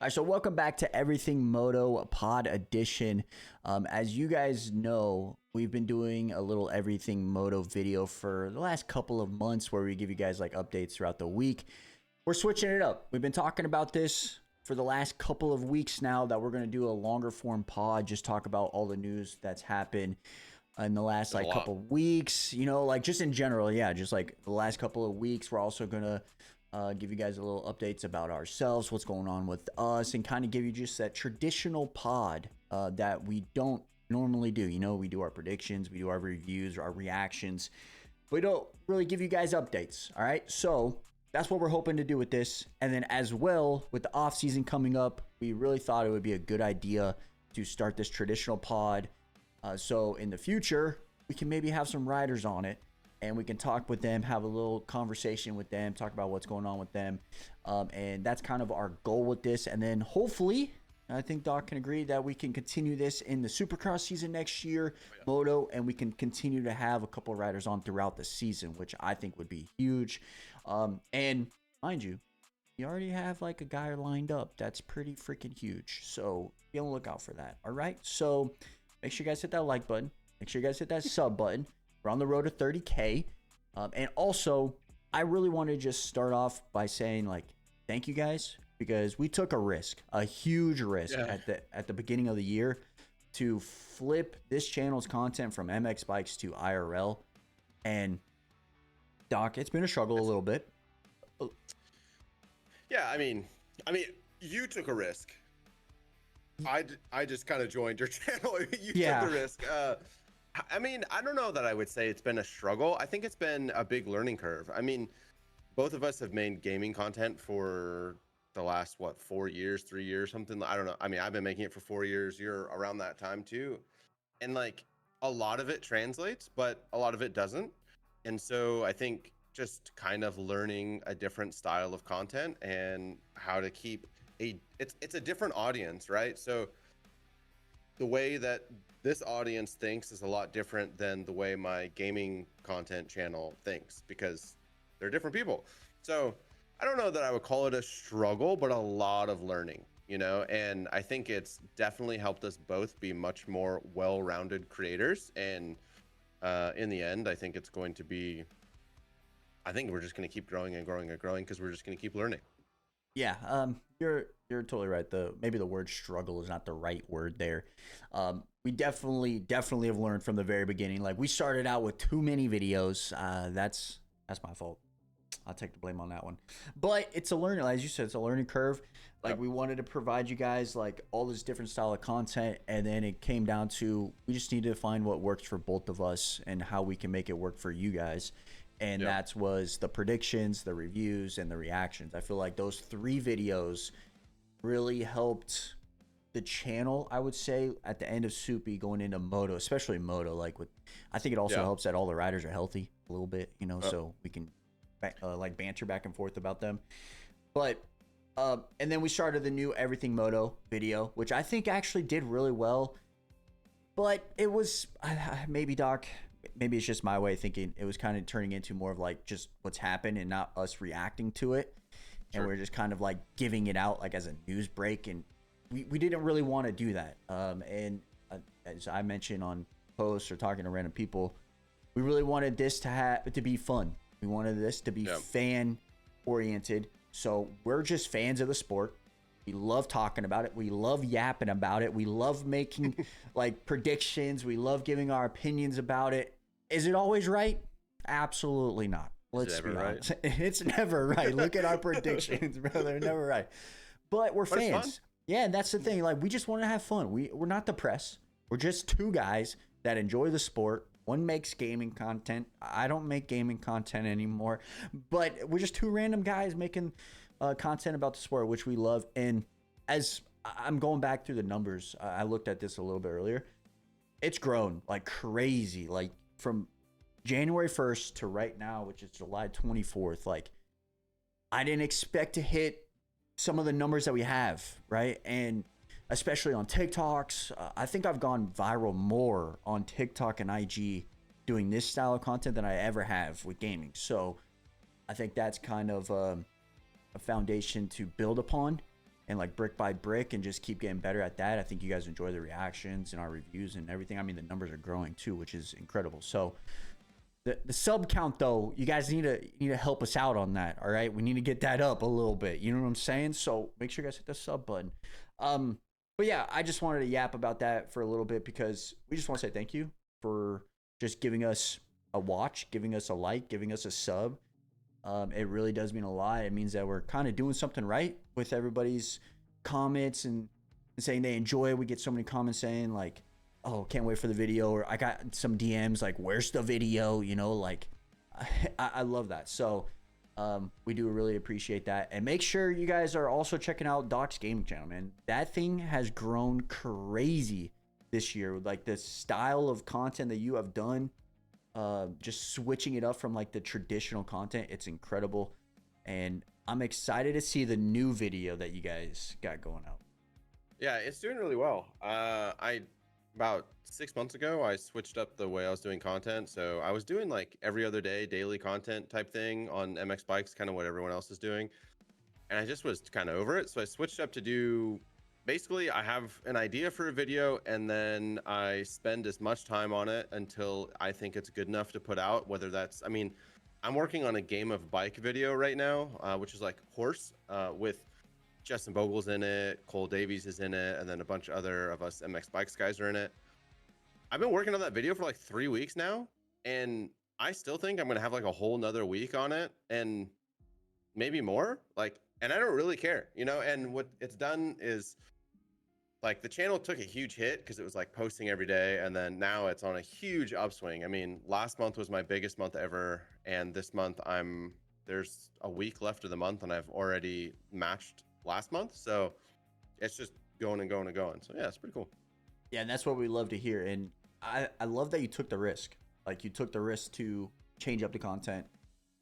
All right, so welcome back to Everything Moto Pod Edition. As you guys know, we've been doing a little Everything Moto video for the last couple of months where we give you guys like updates throughout the week. We're switching it up. We've been talking about this for the last couple of weeks now that we're going to do a longer form pod, just talk about all the news that's happened in the last like couple of weeks, you know, like just in general. Yeah, just like the last couple of weeks. We're also going to give you guys a little updates about ourselves, what's going on with us, and kind of give you just that traditional pod that we don't normally do. You know, we do our predictions, we do our reviews, our reactions. We don't really give you guys updates. All right, so that's what we're hoping to do with this. And then as well, with the off season coming up, we really thought it would be a good idea to start this traditional pod. So in the future, we can maybe have some riders on it, and we can talk with them, have a little conversation with them, talk about what's going on with them. And that's kind of our goal with this. And then hopefully, I think Doc can agree that we can continue this in the supercross season next year, Moto, and we can continue to have a couple of riders on throughout the season, which I think would be huge. And mind you, we already have like a guy lined up that's pretty freaking huge. So be on the lookout for that. All right. So make sure you guys hit that like button. Make sure you guys hit that sub button. We're on the road to 30K. And also, I really want to just start off by saying, like, thank you guys, because we took a risk, a huge risk at the beginning of the year to flip this channel's content from MX bikes to IRL. And Doc, it's been a struggle a little bit. Yeah, I mean, you took a risk. I just kind of joined your channel. You took the risk. I mean, I don't know that I would say it's been a struggle. I think it's been a big learning curve. I mean, both of us have made gaming content for the last, 4 years, 3 years, something. I don't know. I mean, I've been making it for 4 years. You're around that time too. And like a lot of it translates, but a lot of it doesn't. And so I think just kind of learning a different style of content and how to keep it's a different audience, right? So the way that this audience thinks is a lot different than the way my gaming content channel thinks, because they're different people. So I don't know that I would call it a struggle, but a lot of learning, you know, and I think it's definitely helped us both be much more well-rounded creators. And in the end, I think it's going to be, I think we're just going to keep growing and growing and growing because we're just going to keep learning. Yeah, you're totally right. Maybe the word struggle is not the right word there. We definitely have learned from the very beginning. Like, we started out with too many videos. That's my fault. I'll take the blame on that one. But it's a learning, as you said, it's a learning curve. Like, we wanted to provide you guys like all this different style of content, and then it came down to we just need to find what works for both of us and how we can make it work for you guys. And that was the predictions, the reviews, and the reactions. I feel like those 3 videos really helped the channel, I would say, at the end of Soupy going into Moto, especially Moto. Like, I think it also helps that all the riders are healthy a little bit, you know, so we can like banter back and forth about them. But and then we started the new Everything Moto video, which I think actually did really well. But it was maybe, Doc, maybe it's just my way of thinking. It was kind of turning into more of like just what's happened and not us reacting to it. And we're just kind of like giving it out like as a news break. And we didn't really want to do that. And as I mentioned on posts or talking to random people, we really wanted this to be fun. We wanted this to be fan oriented. So we're just fans of the sport. We love talking about it. We love yapping about it. We love making like predictions. We love giving our opinions about it. Is it always right? Absolutely not. Let's be honest. It's never right. Look at our predictions, bro. They're never right. But we're fans. Yeah, and that's the thing. Like, we just want to have fun. We're not the press. We're just 2 guys that enjoy the sport. One makes gaming content. I don't make gaming content anymore. But we're just 2 random guys making content about the sport, which we love. And as I'm going back through the numbers, I looked at this a little bit earlier. It's grown like crazy. Like, from January 1st to right now, which is July 24th, like, I didn't expect to hit some of the numbers that we have, right? And especially on TikToks, I think I've gone viral more on TikTok and IG doing this style of content than I ever have with gaming. So I think that's kind of a foundation to build upon. and like brick by brick and just keep getting better at that. I think you guys enjoy the reactions and our reviews and everything. I mean, the numbers are growing too, which is incredible. So the sub count though, you guys need to help us out on that. All right, we need to get that up a little bit. You know what I'm saying? So make sure you guys hit the sub button. But yeah, I just wanted to yap about that for a little bit because we just want to say thank you for just giving us a watch, giving us a like, giving us a sub. It really does mean a lot. It means that we're kind of doing something right with everybody's comments and saying they enjoy it. We get so many comments saying like, oh, can't wait for the video. Or I got some DMs like, where's the video? You know, like I love that. So we do really appreciate that. And make sure you guys are also checking out Doc's gaming channel, man. That thing has grown crazy this year. Like the style of content that you have done, just switching it up from like the traditional content. It's incredible. And I'm excited to see the new video that you guys got going out. Yeah, it's doing really well. About 6 months ago, I switched up the way I was doing content. So I was doing like every other day, daily content type thing on MX bikes, kind of what everyone else is doing. And I just was kind of over it. So I switched up to do, basically I have an idea for a video and then I spend as much time on it until I think it's good enough to put out, whether that's, I mean, I'm working on a game of bike video right now, which is like horse, with Justin Vogels in it, Cole Davies is in it, and then a bunch of other of us MX Bikes guys are in it. I've been working on that video for like 3 weeks now, and I still think I'm gonna have like a whole nother week on it, and maybe more. Like, and I don't really care, you know. And what it's done is, like, the channel took a huge hit because it was like posting every day, and then now it's on a huge upswing. I mean, last month was my biggest month ever, and this month there's a week left of the month, and I've already matched last month, so it's just going and going and going. So yeah, it's pretty cool. Yeah, and that's what we love to hear. And I love that you took the risk. Like, you took the risk to change up the content,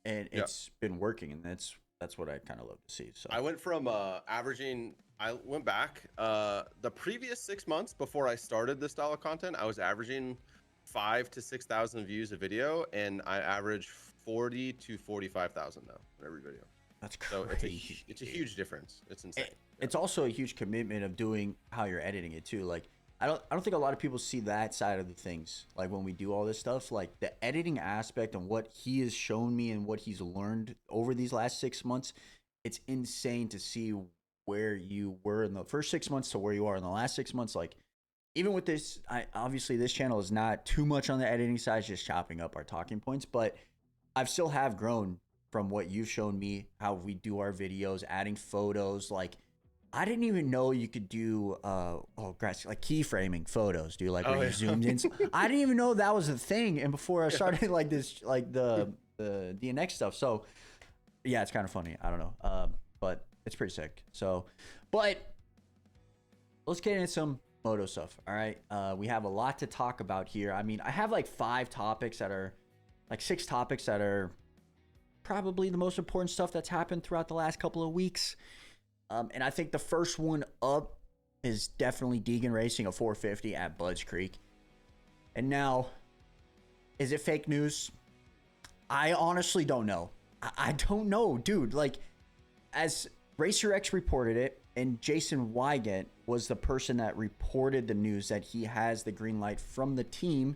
and it's been working, and that's what I kind of love to see. So I went from averaging, I went back the previous 6 months before I started this style of content, I was averaging 5,000 to 6,000 views a video, and I average 40 to 45,000 now on every video. That's crazy. So it's a huge difference. It's insane. It's also a huge commitment of doing how you're editing it too. Like, I don't think a lot of people see that side of the things. Like, when we do all this stuff, like the editing aspect and what he has shown me and what he's learned over these last 6 months, it's insane to see where you were in the first 6 months to where you are in the last 6 months. Like, even with this, obviously this channel is not too much on the editing side, just chopping up our talking points, but I've still have grown from what you've shown me, how we do our videos, adding photos. Like, I didn't even know you could do like keyframing photos, dude. Like, where you zoomed in. I didn't even know that was a thing. And before I started like this, like the DNX stuff. So yeah, it's kind of funny. I don't know. But it's pretty sick. So, but let's get into some moto stuff. All right. We have a lot to talk about here. I mean, I have like 6 topics that are probably the most important stuff that's happened throughout the last couple of weeks. And I think the first one up is definitely Deegan racing a 450 at Budds Creek. And now, is it fake news? I honestly don't know. I don't know, dude. Like, as RacerX reported it, and Jason Wygant was the person that reported the news that he has the green light from the team.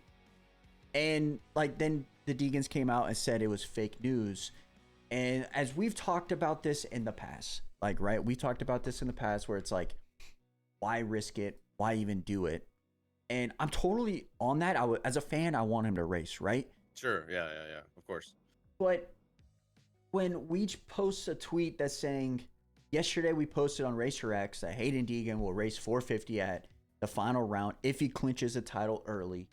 And like, then the Deegans came out and said it was fake news. And as we've talked about this in the past, like, right, we talked about this in the past where it's like, why risk it? Why even do it? And I'm totally on that. As a fan, I want him to race, right? Sure. Yeah. Of course. But when we post a tweet that's saying, yesterday we posted on RacerX that Hayden Deegan will race 450 at the final round if he clinches the title early.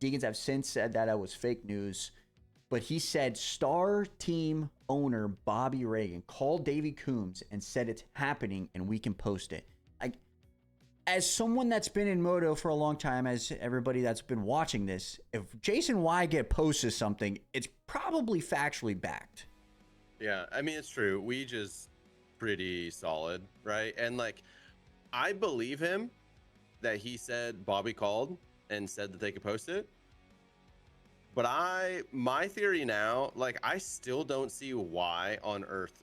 Deegans have since said that was fake news. But he said Star Team owner Bobby Reagan called Davey Coombs and said it's happening and we can post it. Like, as someone that's been in moto for a long time, as everybody that's been watching this, if Jason Wygant posts something, it's probably factually backed. Yeah, I mean, it's true. We just pretty solid, right? And like, I believe him that he said Bobby called and said that they could post it. But my theory now, like, I still don't see why on earth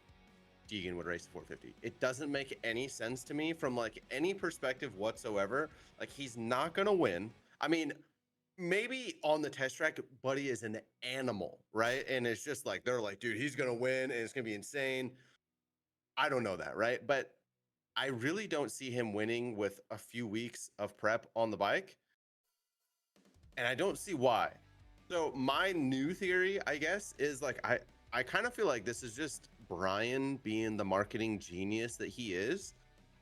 Deegan would race a 450. It doesn't make any sense to me from like any perspective whatsoever. Like he's not gonna win. I mean, maybe on the test track, Buddy is an animal, right? And it's just like they're like, dude, he's gonna win and it's gonna be insane. I don't know that, right? But I really don't see him winning with a few weeks of prep on the bike. And I don't see why. So my new theory, I guess, is like I kind of feel like this is just Brian being the marketing genius that he is.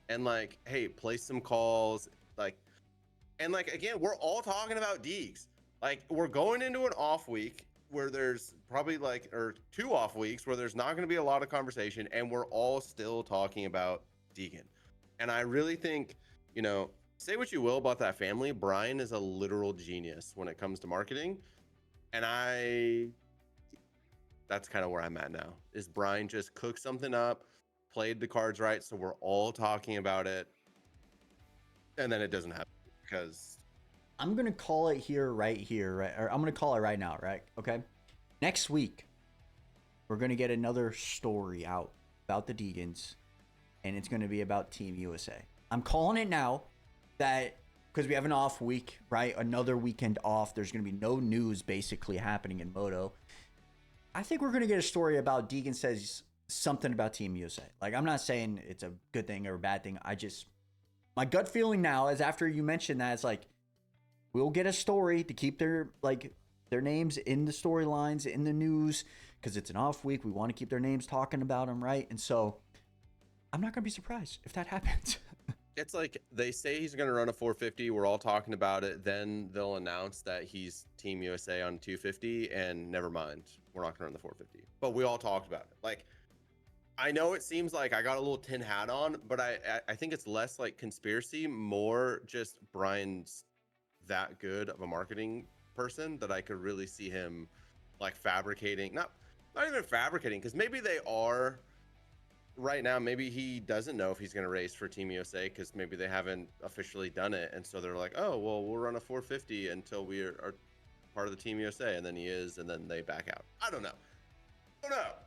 And like, hey, place some calls, like, and like again, we're all talking about Deegs. Like we're going into an off week where there's probably like or 2 off weeks where there's not going to be a lot of conversation, and we're all still talking about Deegan. And I really think, you know, say what you will about that family, Brian is a literal genius when it comes to marketing. And that's kind of where I'm at now. Is Brian just cooked something up, played the cards right, so we're all talking about it, and then it doesn't happen because I'm gonna call it right here, right? Or I'm gonna call it right now, right? Okay. Next week, we're gonna get another story out about the Deegans, and it's gonna be about Team USA. I'm calling it now that because we have an off week, right? Another weekend off. There's gonna be no news basically happening in Moto. I think we're going to get a story about Deegan says something about Team USA. Like, I'm not saying it's a good thing or a bad thing. My gut feeling now is after you mentioned that, it's like, we'll get a story to keep their names in the storylines, in the news, because it's an off week. We want to keep their names talking about them, right? And so I'm not going to be surprised if that happens. it's like they say he's going to run a 450. We're all talking about it. Then they'll announce that he's Team USA on 250, and never mind, we're not going to run the 450. But we all talked about it. Like, I know it seems like I got a little tin hat on, but I think it's less like conspiracy, more just Brian's that good of a marketing person that I could really see him like fabricating, not even fabricating, because maybe they are. Right now, maybe he doesn't know if he's going to race for Team USA because maybe they haven't officially done it. And so they're like, oh, well, we'll run a 450 until we are part of the Team USA. And then he is, and then they back out. I don't know.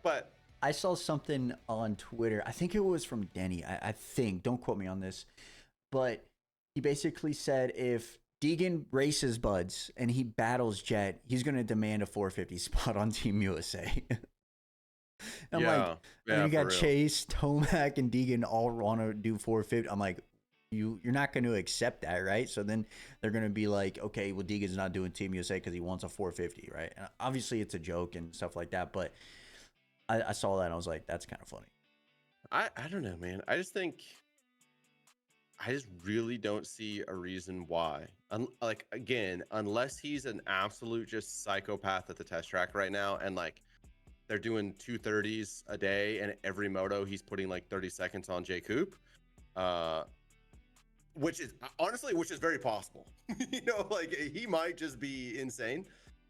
But I saw something on Twitter. I think it was from Denny. I think. Don't quote me on this. But he basically said if Deegan races Buds and he battles Jet, he's going to demand a 450 spot on Team USA. I'm like, you got Chase, Tomac, and Deegan all want to do 450. I'm like, you're not going to accept that, right? So then they're going to be like, okay, well, Deegan's not doing Team USA because he wants a 450, right? And obviously, it's a joke and stuff like that. But I saw that and I was like, that's kind of funny. I don't know, man. I just really don't see a reason why. Like, again, unless he's an absolute just psychopath at the test track right now, and like, they're doing 230s a day, and every moto he's putting like 30 seconds on J Coop, which is very possible. You know, like he might just be insane.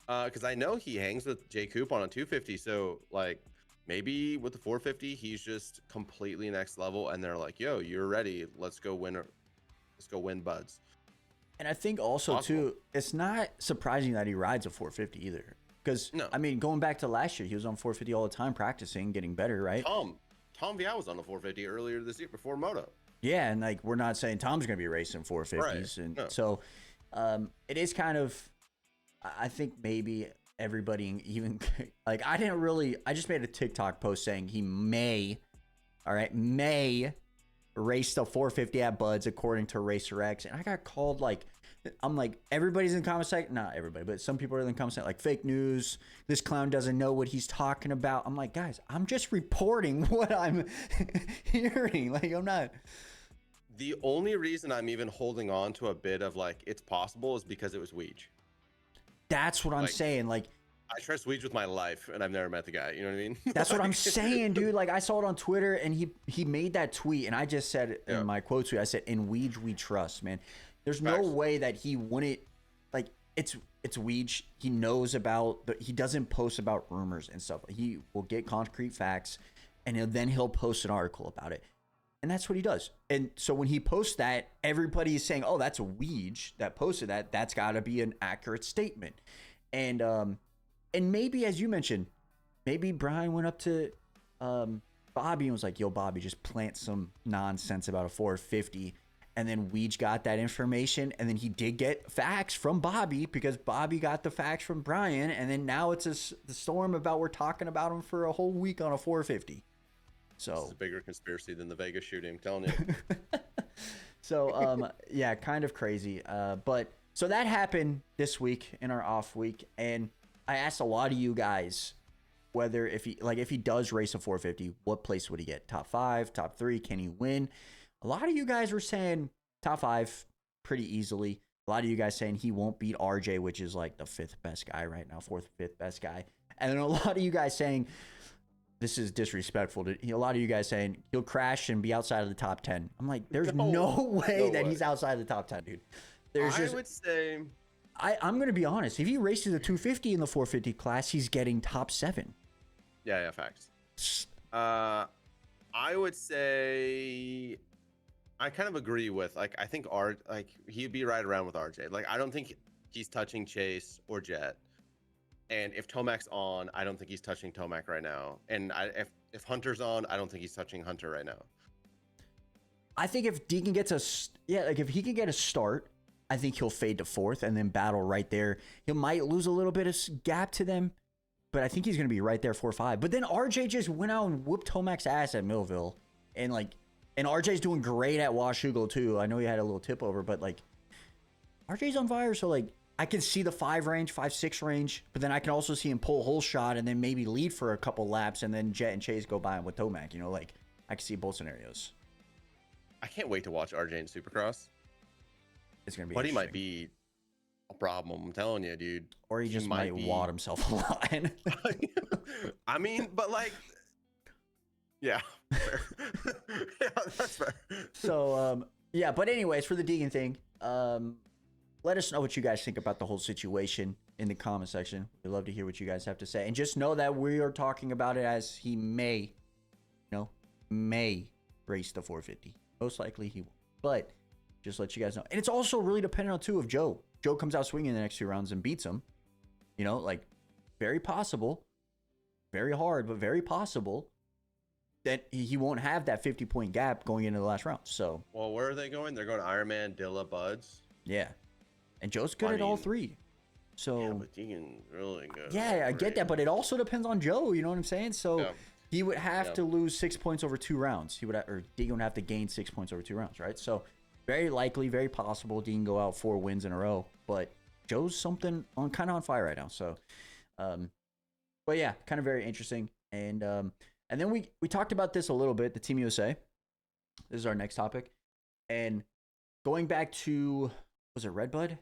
Because I know he hangs with J Coop on a 250, so like maybe with the 450 he's just completely next level, and they're like, "Yo, you're ready? Let's go win Buds." And I think also too, it's not surprising that he rides a 450 either. Because, no. I mean, going back to last year, he was on 450 all the time, practicing, getting better, right? Tom Vial was on the 450 earlier this year before Moto. Yeah, and like we're not saying Tom's going to be racing 450s. Right. And no. So it is kind of, I think maybe everybody even, like I just made a TikTok post saying he may race the 450 at Buds according to Racer X. And I got called like, I'm like, everybody's in the comment section. Not everybody, but some people are in the comment section like fake news. This clown doesn't know what he's talking about. I'm like, guys, I'm just reporting what I'm hearing. Like, I'm not. The only reason I'm even holding on to a bit of like it's possible is because it was Weege. That's what I'm saying. Like, I trust Weege with my life, and I've never met the guy. You know what I mean? That's what I'm saying, dude. Like, I saw it on Twitter, and he made that tweet, and I just said in my quote tweet, I said, "In Weege we trust, man." There's no way that he wouldn't, like, it's Weege. He knows about, he doesn't post about rumors and stuff. He will get concrete facts, and then he'll post an article about it. And that's what he does. And so when he posts that, everybody is saying, oh, that's Weege that posted that. That's got to be an accurate statement. And maybe, as you mentioned, maybe Brian went up to Bobby and was like, yo, Bobby, just plant some nonsense about a 450. And then Weege got that information, and then he did get facts from Bobby because Bobby got the facts from Brian, and then now it's the storm about we're talking about him for a whole week on a 450. So this is a bigger conspiracy than the Vegas shooting, I'm telling you. So yeah, kind of crazy. But so that happened this week in our off week, and I asked a lot of you guys whether if he does race a 450, what place would he get? Top 5, top 3, can he win? A lot of you guys were saying top 5 pretty easily. A lot of you guys saying he won't beat RJ, which is like the 5th best guy right now, 4th, 5th best guy. And then a lot of you guys saying this is disrespectful. A lot of you guys saying he'll crash and be outside of the top 10. I'm like, there's no way that he's outside the top 10, dude. I would say I'm going to be honest. If he races a 250 in the 450 class, he's getting top 7. Yeah, facts. I would say I kind of agree with I think he'd be right around with RJ. Like I don't think he's touching Chase or Jet. And if Tomac's on, I don't think he's touching Tomac right now. And if Hunter's on, I don't think he's touching Hunter right now. I think if Deegan gets if he can get a start, I think he'll fade to 4th and then battle right there. He might lose a little bit of gap to them, but I think he's going to be right there 4-5. But then RJ just went out and whooped Tomac's ass at Millville. And RJ's doing great at Washougal too. I know he had a little tip over, but RJ's on fire. So I can see the 5 range, 5-6 range, but then I can also see him pull a whole shot and then maybe lead for a couple laps and then Jet and Chase go by him with Tomac. I can see both scenarios. I can't wait to watch RJ in Supercross. It's going to be But he might be a problem, I'm telling you, dude. Or he just might wad himself a lot. I mean, but yeah. Fair. Yeah, that's fair. So, yeah, but anyways, for the Deegan thing, let us know what you guys think about the whole situation in the comment section. We'd love to hear what you guys have to say. And just know that we are talking about it as he may race the 450. Most likely he won't. But just let you guys know. And it's also really dependent on, too, if Joe comes out swinging in the next 2 rounds and beats him. Very possible. Very hard, but very possible that he won't have that 50-point gap going into the last round. So, well, where are they going? They're going to Ironman, Dilla, Buds. Yeah. And Joe's good at all 3. So yeah, but Deegan's really good. Yeah, I get that, but it also depends on Joe, you know what I'm saying? So he would have to lose 6 points over 2 rounds. Or Deegan would have to gain 6 points over 2 rounds, right? So very likely, very possible Deegan go out 4 wins in a row, but Joe's kind of on fire right now. So but yeah, kind of very interesting. And then we talked about this a little bit, the Team USA. This is our next topic. And going back to, was it Redbud?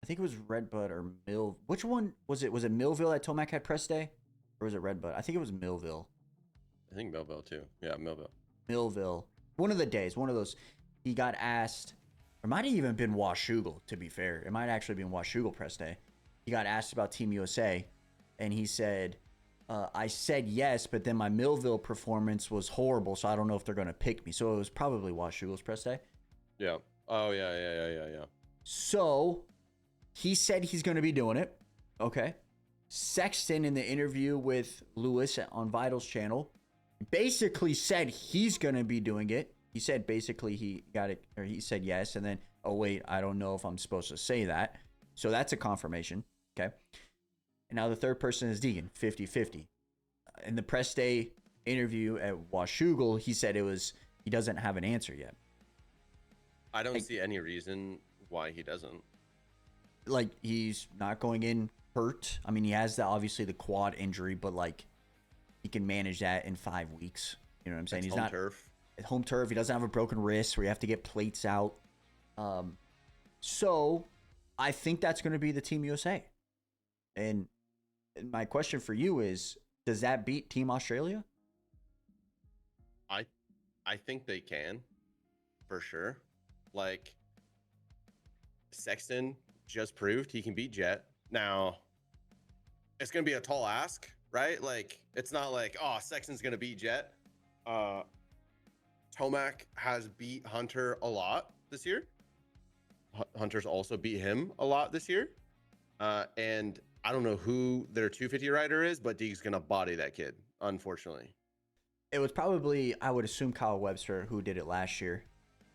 I think it was Redbud or Mill. Which one was it? Was it Millville that Tomac had press day? Or was it Redbud? I think it was Millville. I think Millville too. Yeah, Millville. Millville. One of the days, one of those. He got asked, or it might have even been Washougal, to be fair. It might actually have been Washougal press day. He got asked about Team USA, and he said, I said yes, but then my Millville performance was horrible, so I don't know if they're going to pick me. So it was probably Washougal's press day. Yeah. Oh, yeah. So he said he's going to be doing it. Okay. Sexton, in the interview with Lewis on Vital's channel, basically said he's going to be doing it. He said basically he got it, or he said yes, and then, oh, wait, I don't know if I'm supposed to say that. So that's a confirmation. Okay. And now the third person is Deegan, 50-50. In the press day interview at Washougal, he said he doesn't have an answer yet. I don't see any reason why he doesn't. He's not going in hurt. I mean, he has obviously the quad injury, but he can manage that in 5 weeks. You know what I'm saying? He's not turf. Home turf. He doesn't have a broken wrist where you have to get plates out. So I think that's going to be the Team USA. And my question for you is, does that beat Team Australia? I think they can, for sure. Sexton just proved he can beat Jet. Now, it's going to be a tall ask, right? It's not Sexton's going to beat Jet. Tomac has beat Hunter a lot this year. Hunter's also beat him a lot this year. And I don't know who their 250 rider is, but Deegan's going to body that kid, unfortunately. It was probably, I would assume, Kyle Webster who did it last year,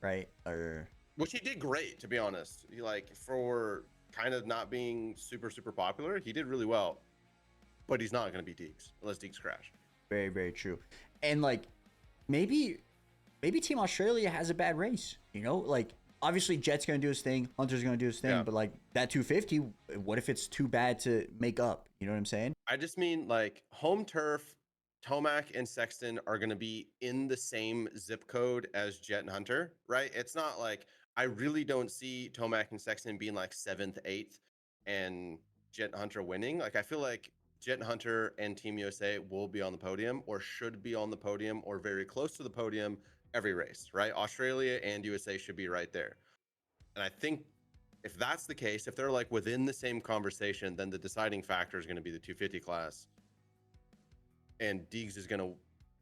right? Or Which he did great, to be honest. He, like, for kind of not being super super popular, he did really well. But he's not going to be Deeks unless Deeks crash. very, very true. And like maybe Team Australia has a bad race. You know, like obviously Jet's gonna do his thing, Hunter's gonna do his thing, but like that 250, what if it's too bad to make up? You know what I'm saying? I just mean like home turf. Tomac and Sexton are going to be in the same zip code as Jet and Hunter, right? It's not like I really don't see Tomac and Sexton being like 7th, 8th, and Jet and Hunter winning. Like I feel like Jet and Hunter and Team USA will be on the podium or should be on the podium or very close to the podium every race, right? Australia and USA should be right there. And I think if that's the case, if they're like within the same conversation, then the deciding factor is going to be the 250 class. And Deegs is going to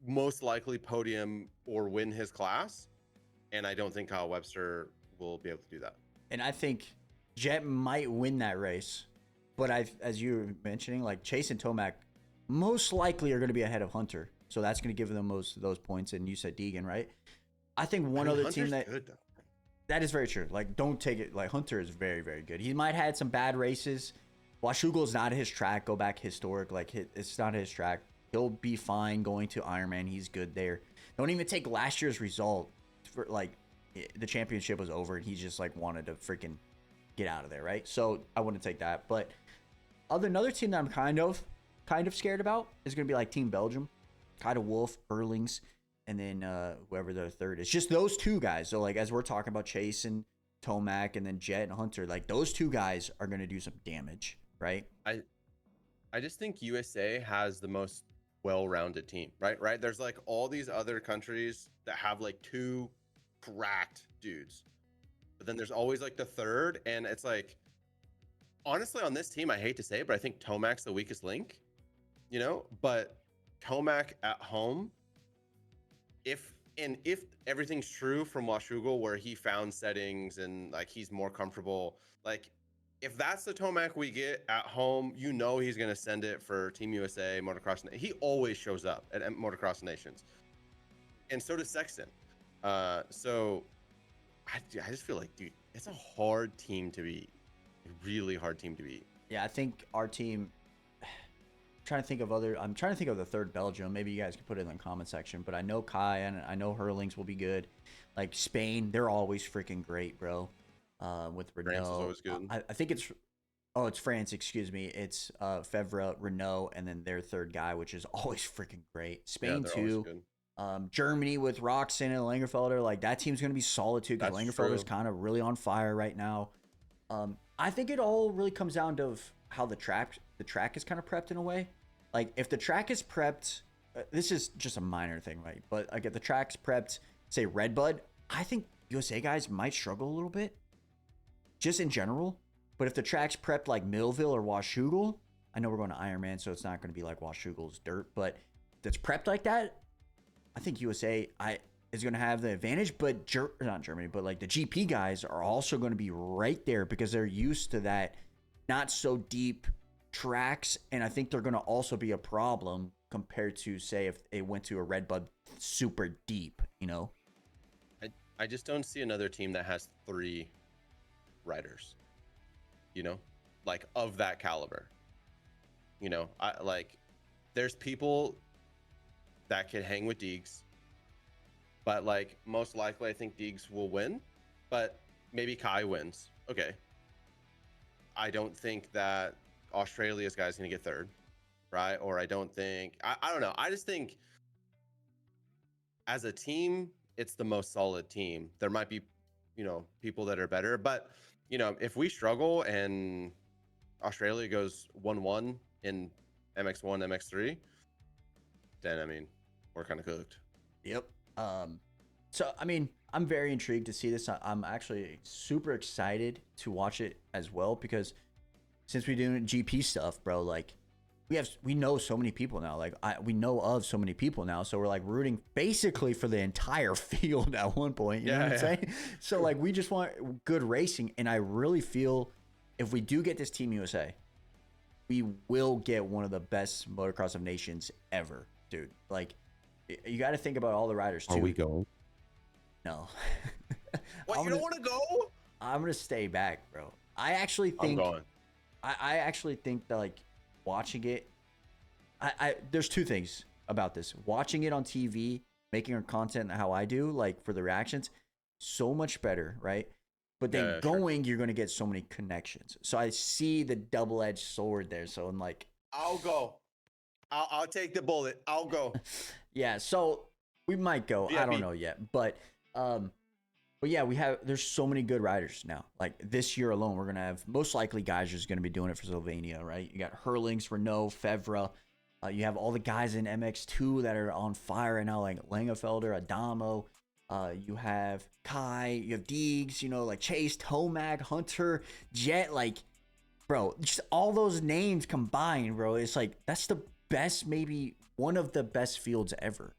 most likely podium or win his class. And I don't think Kyle Webster will be able to do that. And I think Jet might win that race. But as you were mentioning, like Chase and Tomac most likely are going to be ahead of Hunter. So that's going to give them most of those points. And you said Deegan, right? I think other Hunter's team that... good, though. That is very true. Like, don't take it... Like, Hunter is very, very good. He might have had some bad races. Washougal is not his track. Go back historic. Like, it's not his track. He'll be fine going to Ironman. He's good there. Don't even take last year's result for like the championship was over and he just like wanted to freaking get out of there, right? So I wouldn't take that. But another team that I'm kind of scared about is gonna be like Team Belgium, kind of Wolf, Erlings, and then whoever the third is. Just those two guys. So like as we're talking about Chase and Tomac and then Jet and Hunter, like those two guys are gonna do some damage, right? I just think USA has the most well-rounded team, right? There's like all these other countries that have like two cracked dudes, but then there's always like the third, and it's like honestly on this team, I hate to say it, but I think Tomac's the weakest link, you know. But Tomac at home, if everything's true from Washougal where he found settings and like he's more comfortable, like if that's the Tomac we get at home, you know he's going to send it for Team USA, Motocross. He always shows up at Motocross Nations. And so does Sexton. So I just feel like, dude, it's a hard team to beat. A really hard team to beat. Yeah, I think our team... I'm trying to think of the third Belgium. Maybe you guys can put it in the comment section. But I know Kai and I know Hurlings will be good. Like Spain, they're always freaking great, bro. With Renault. France is always good. I think it's France, excuse me. It's Fevre, Renault, and then their third guy, which is always freaking great. Spain too. Germany with Roxon and Langerfelder, like that team's gonna be solid too because Langerfelder's kind of really on fire right now. I think it all really comes down to how the track is kind of prepped in a way. Like if the track is prepped, this is just a minor thing, right? But like if the track's prepped, say Redbud, I think USA guys might struggle a little bit. Just in general, but if the track's prepped like Millville or Washougal, I know we're going to Ironman, so it's not going to be like Washougal's dirt, but if it's prepped like that, I think USA is going to have the advantage, but not Germany, but like the GP guys are also going to be right there because they're used to that not so deep tracks, and I think they're going to also be a problem compared to, say, if they went to a Redbud super deep, you know? I just don't see another team that has 3 riders, you know, like of that caliber. You know, I like there's people that could hang with Deegs, but like most likely I think Deegs will win, but maybe Kai wins. Okay. I don't think that Australia's guy's gonna get third, right? Or I don't know. I just think as a team, it's the most solid team. There might be, you know, people that are better, but you know, if we struggle and Australia goes 1-1 in MX1, MX3, then I mean, we're kind of cooked. Yep. So I mean, I'm very intrigued to see this. I'm actually super excited to watch it as well because since we're doing GP stuff, bro, like we know so many people now. Like we know of so many people now, so we're like rooting basically for the entire field at one point. You know what I'm saying? So like we just want good racing, and I really feel if we do get this Team USA, we will get one of the best motocross of nations ever, dude. Like you got to think about all the riders too. Are we going? No. What, you don't want to go? I'm gonna stay back, bro. I actually think I'm going. I actually think that like watching it, there's two things about this. Watching it on TV, making our content how I do, like for the reactions, so much better, right? But then going, you're gonna get so many connections. So I see the double-edged sword there. So I'm like, I'll go. I'll take the bullet. I'll go. Yeah, so we might go. I don't know yet, but yeah, there's so many good riders now. Like this year alone, we're gonna have most likely guys who's gonna be doing it for Sylvania, right? You got Hurlings, Renault, Fevra. You have all the guys in MX2 that are on fire right now, like Langefelder, Adamo. You have Kai, you have Deegs, you know, like Chase, Tomag, Hunter, Jet, like, bro, just all those names combined, bro. It's like that's the best, maybe one of the best fields ever.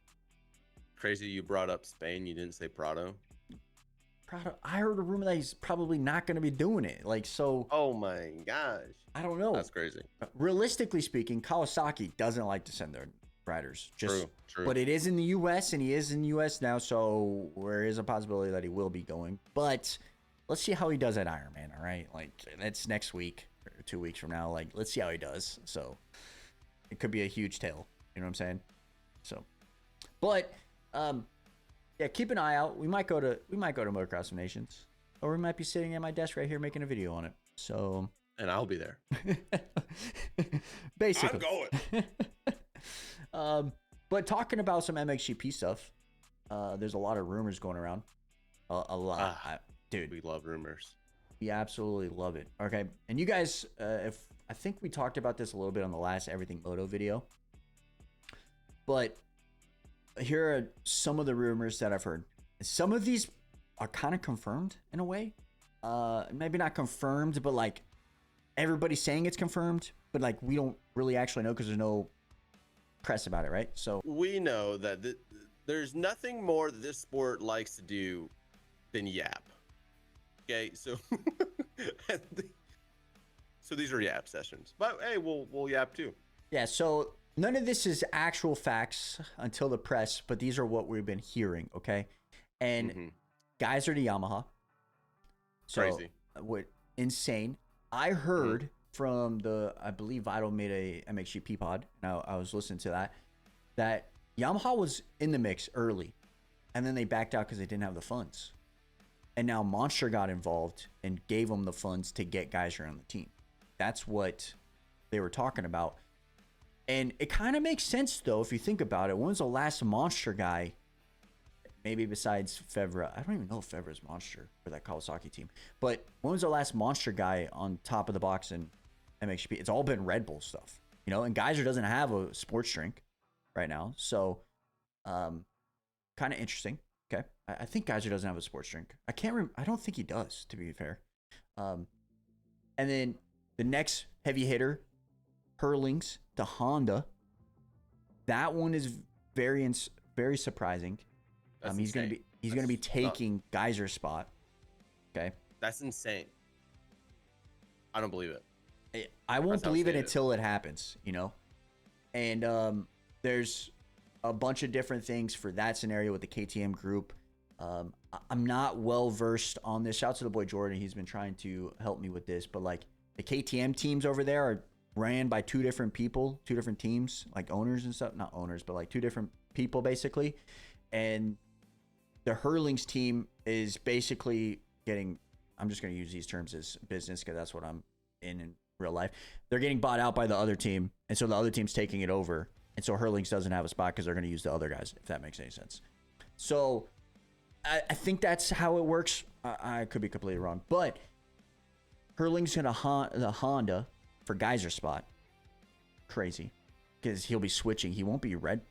Crazy you brought up Spain. You didn't say Prado. Prado, I heard a rumor that he's probably not going to be doing it. Like, so. Oh my gosh. I don't know. That's crazy. Realistically speaking, Kawasaki doesn't like to send their riders. True. But it is in the U.S. and he is in the U.S. now, so there is a possibility that he will be going. But let's see how he does at Ironman, all right? Like, that's next week or 2 weeks from now. Like, let's see how he does. So it could be a huge tale. You know what I'm saying? So, but yeah, keep an eye out. We might go to Motocross of Nations, or we might be sitting at my desk right here making a video on it. So, and I'll be there. Basically, I'm going. But talking about some MXGP stuff, there's a lot of rumors going around. A lot, dude. We love rumors. We absolutely love it. Okay, and you guys, if I think we talked about this a little bit on the last Everything Moto video, but here are some of the rumors that I've heard. Some of these are kind of confirmed in a way. Maybe not confirmed, but like everybody's saying it's confirmed, but like we don't really actually know because there's no press about it, right? So we know that there's nothing more that this sport likes to do than yap. Okay, so so these are yap sessions, but hey, we'll yap too. Yeah, so none of this is actual facts until the press, but these are what we've been hearing, okay? And guys are to Yamaha. So, crazy. What insane. I heard from I believe Vital made a MXGP pod. Now I was listening to that Yamaha was in the mix early, and then they backed out because they didn't have the funds. And now Monster got involved and gave them the funds to get guys around the team. That's what they were talking about. And it kind of makes sense, though, if you think about it. When was the last Monster guy, maybe besides Fevra? I don't even know if Fevra's Monster for that Kawasaki team. But when was the last Monster guy on top of the box in MXGP? It's all been Red Bull stuff, you know? And Geyser doesn't have a sports drink right now. So, kind of interesting. Okay. I think Geyser doesn't have a sports drink. I don't think he does, to be fair. And then the next heavy hitter, Hurlings to Honda. That one is very surprising. He's gonna be taking Geyser's spot. Okay. That's insane. I don't believe it. I won't believe it until it happens, you know? And there's a bunch of different things for that scenario with the KTM group. I'm not well versed on this. Shout out to the boy Jordan. He's been trying to help me with this, but like the KTM teams over there are ran by two different people, two different teams, like owners and stuff. Not owners, but like two different people basically. And the Hurlings team is basically getting, I'm just going to use these terms as business because that's what I'm in real life. They're getting bought out by the other team. And so the other team's taking it over. And so Hurlings doesn't have a spot because they're going to use the other guys, if that makes any sense. So I think that's how it works. I could be completely wrong. But Hurlings going to the Honda for Geyser's spot. Crazy. Because he'll be switching. He won't be Red.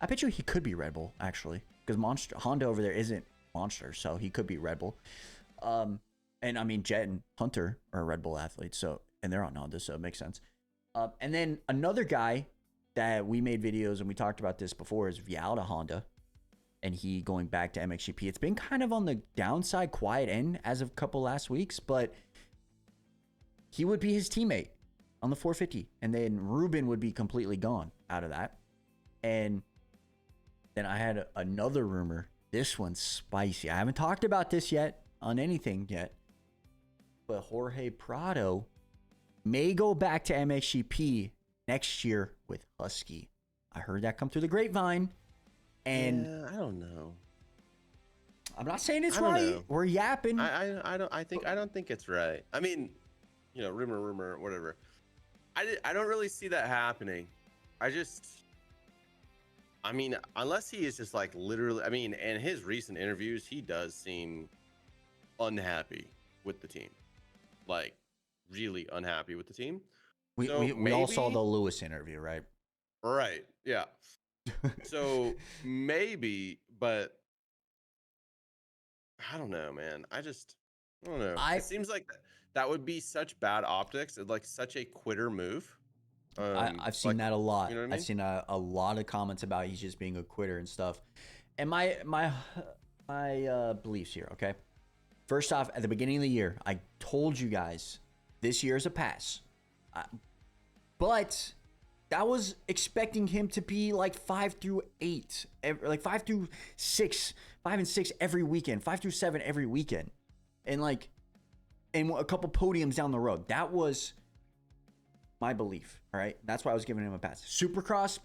I bet you he could be Red Bull, actually. Because Honda over there isn't Monster, so he could be Red Bull. And I mean, Jet and Hunter are Red Bull athletes, so and they're on Honda, so it makes sense. And then another guy that we made videos and we talked about this before is Vial to Honda. And he going back to MXGP. It's been kind of on the downside, quiet end as of a couple last weeks, but he would be his teammate on the 450. And then Ruben would be completely gone out of that. And Then I had another rumor. This one's spicy. I haven't talked about this yet on anything yet. But Jorge Prado may go back to MXGP next year with Husky. I heard that come through the grapevine. And yeah, I don't know. I'm not saying it's right. We're yapping. I don't think it's right. I mean, you know, rumor, whatever. I don't really see that happening. I mean, unless he is just like literally, I mean, in his recent interviews, he does seem unhappy with the team. Like, really unhappy with the team. We all saw the Lewis interview, right? Right. Yeah. So maybe, but I don't know, man. I don't know. It seems like that would be such bad optics. It's like such a quitter move. I've seen that a lot. You know what I mean? I've seen a lot of comments about he's just being a quitter and stuff. And my beliefs here, okay? First off, at the beginning of the year, I told you guys this year is a pass. But that was expecting him to be like 5 through 8, like 5 through 6, 5 and 6 every weekend, 5 through 7 every weekend. And a couple podiums down the road. That was my belief, all right? That's why I was giving him a pass. Supercross,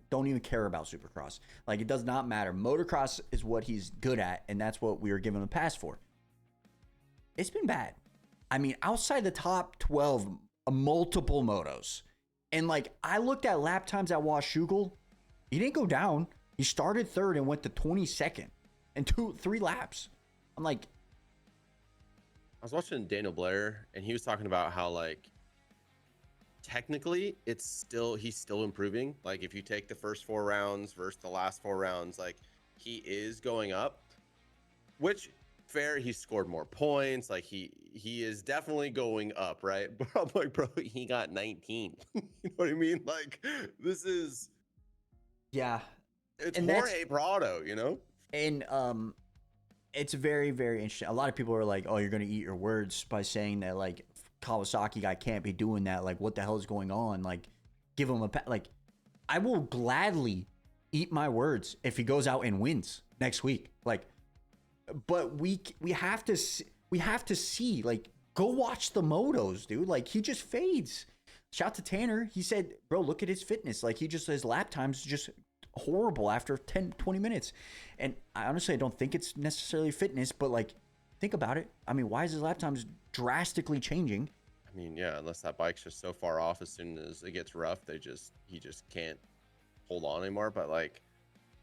don't even care about Supercross. Like, it does not matter. Motocross is what he's good at, and that's what we were giving him a pass for. It's been bad. I mean, outside the top 12, multiple motos. And, like, I looked at lap times at Washougal. He didn't go down. He started third and went to 22nd in 3 laps. I'm like... I was watching Daniel Blair, and he was talking about how, like, technically he's still improving. Like, if you take the first 4 rounds versus the last 4 rounds, like, he is going up, which fair, he scored more points. Like, he is definitely going up, right? But I'm like, bro, he got 19. You know what I mean? Like, this is, yeah, it's Jorge Prado, you know? And it's very, very interesting. A lot of people are like, oh, you're going to eat your words by saying that, like, Kawasaki guy can't be doing that. Like, what the hell is going on? Like, give him like, I will gladly eat my words if he goes out and wins next week. Like, but we have to see, like, go watch the motos, dude. Like, he just fades. Shout to Tanner. He said, bro, look at his fitness. Like, his lap times just horrible after 10-20 minutes. And I honestly don't think it's necessarily fitness, but, like, think about it. I mean, why is his lap times drastically changing? I mean, yeah, unless that bike's just so far off, as soon as it gets rough, he just can't hold on anymore. But, like,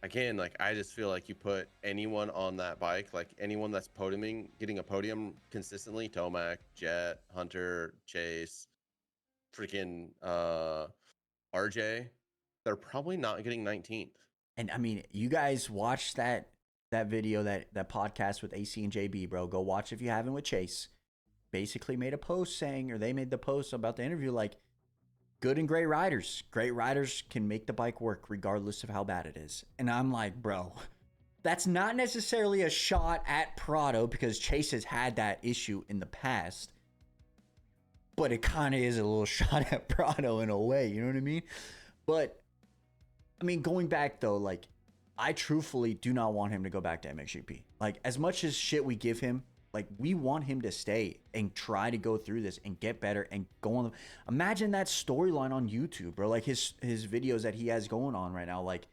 again, like, I just feel like you put anyone on that bike, like anyone that's podiuming, getting a podium consistently, Tomac, Jet, Hunter, Chase, freaking RJ, they're probably not getting 19th. And I mean, you guys watched that video, that podcast with AC and JB, bro. Go watch if you haven't, with Chase. Basically made a post saying, or they made the post about the interview, like, good and great riders can make the bike work regardless of how bad it is. And I'm like, bro, that's not necessarily a shot at Prado, because Chase has had that issue in the past, but it kind of is a little shot at Prado in a way, you know what I mean? But I mean, going back though, like, I truthfully do not want him to go back to MXGP. Like, as much as shit we give him, like, we want him to stay and try to go through this and get better and go on. Imagine that storyline on YouTube, bro. Like, his videos that he has going on right now. Like,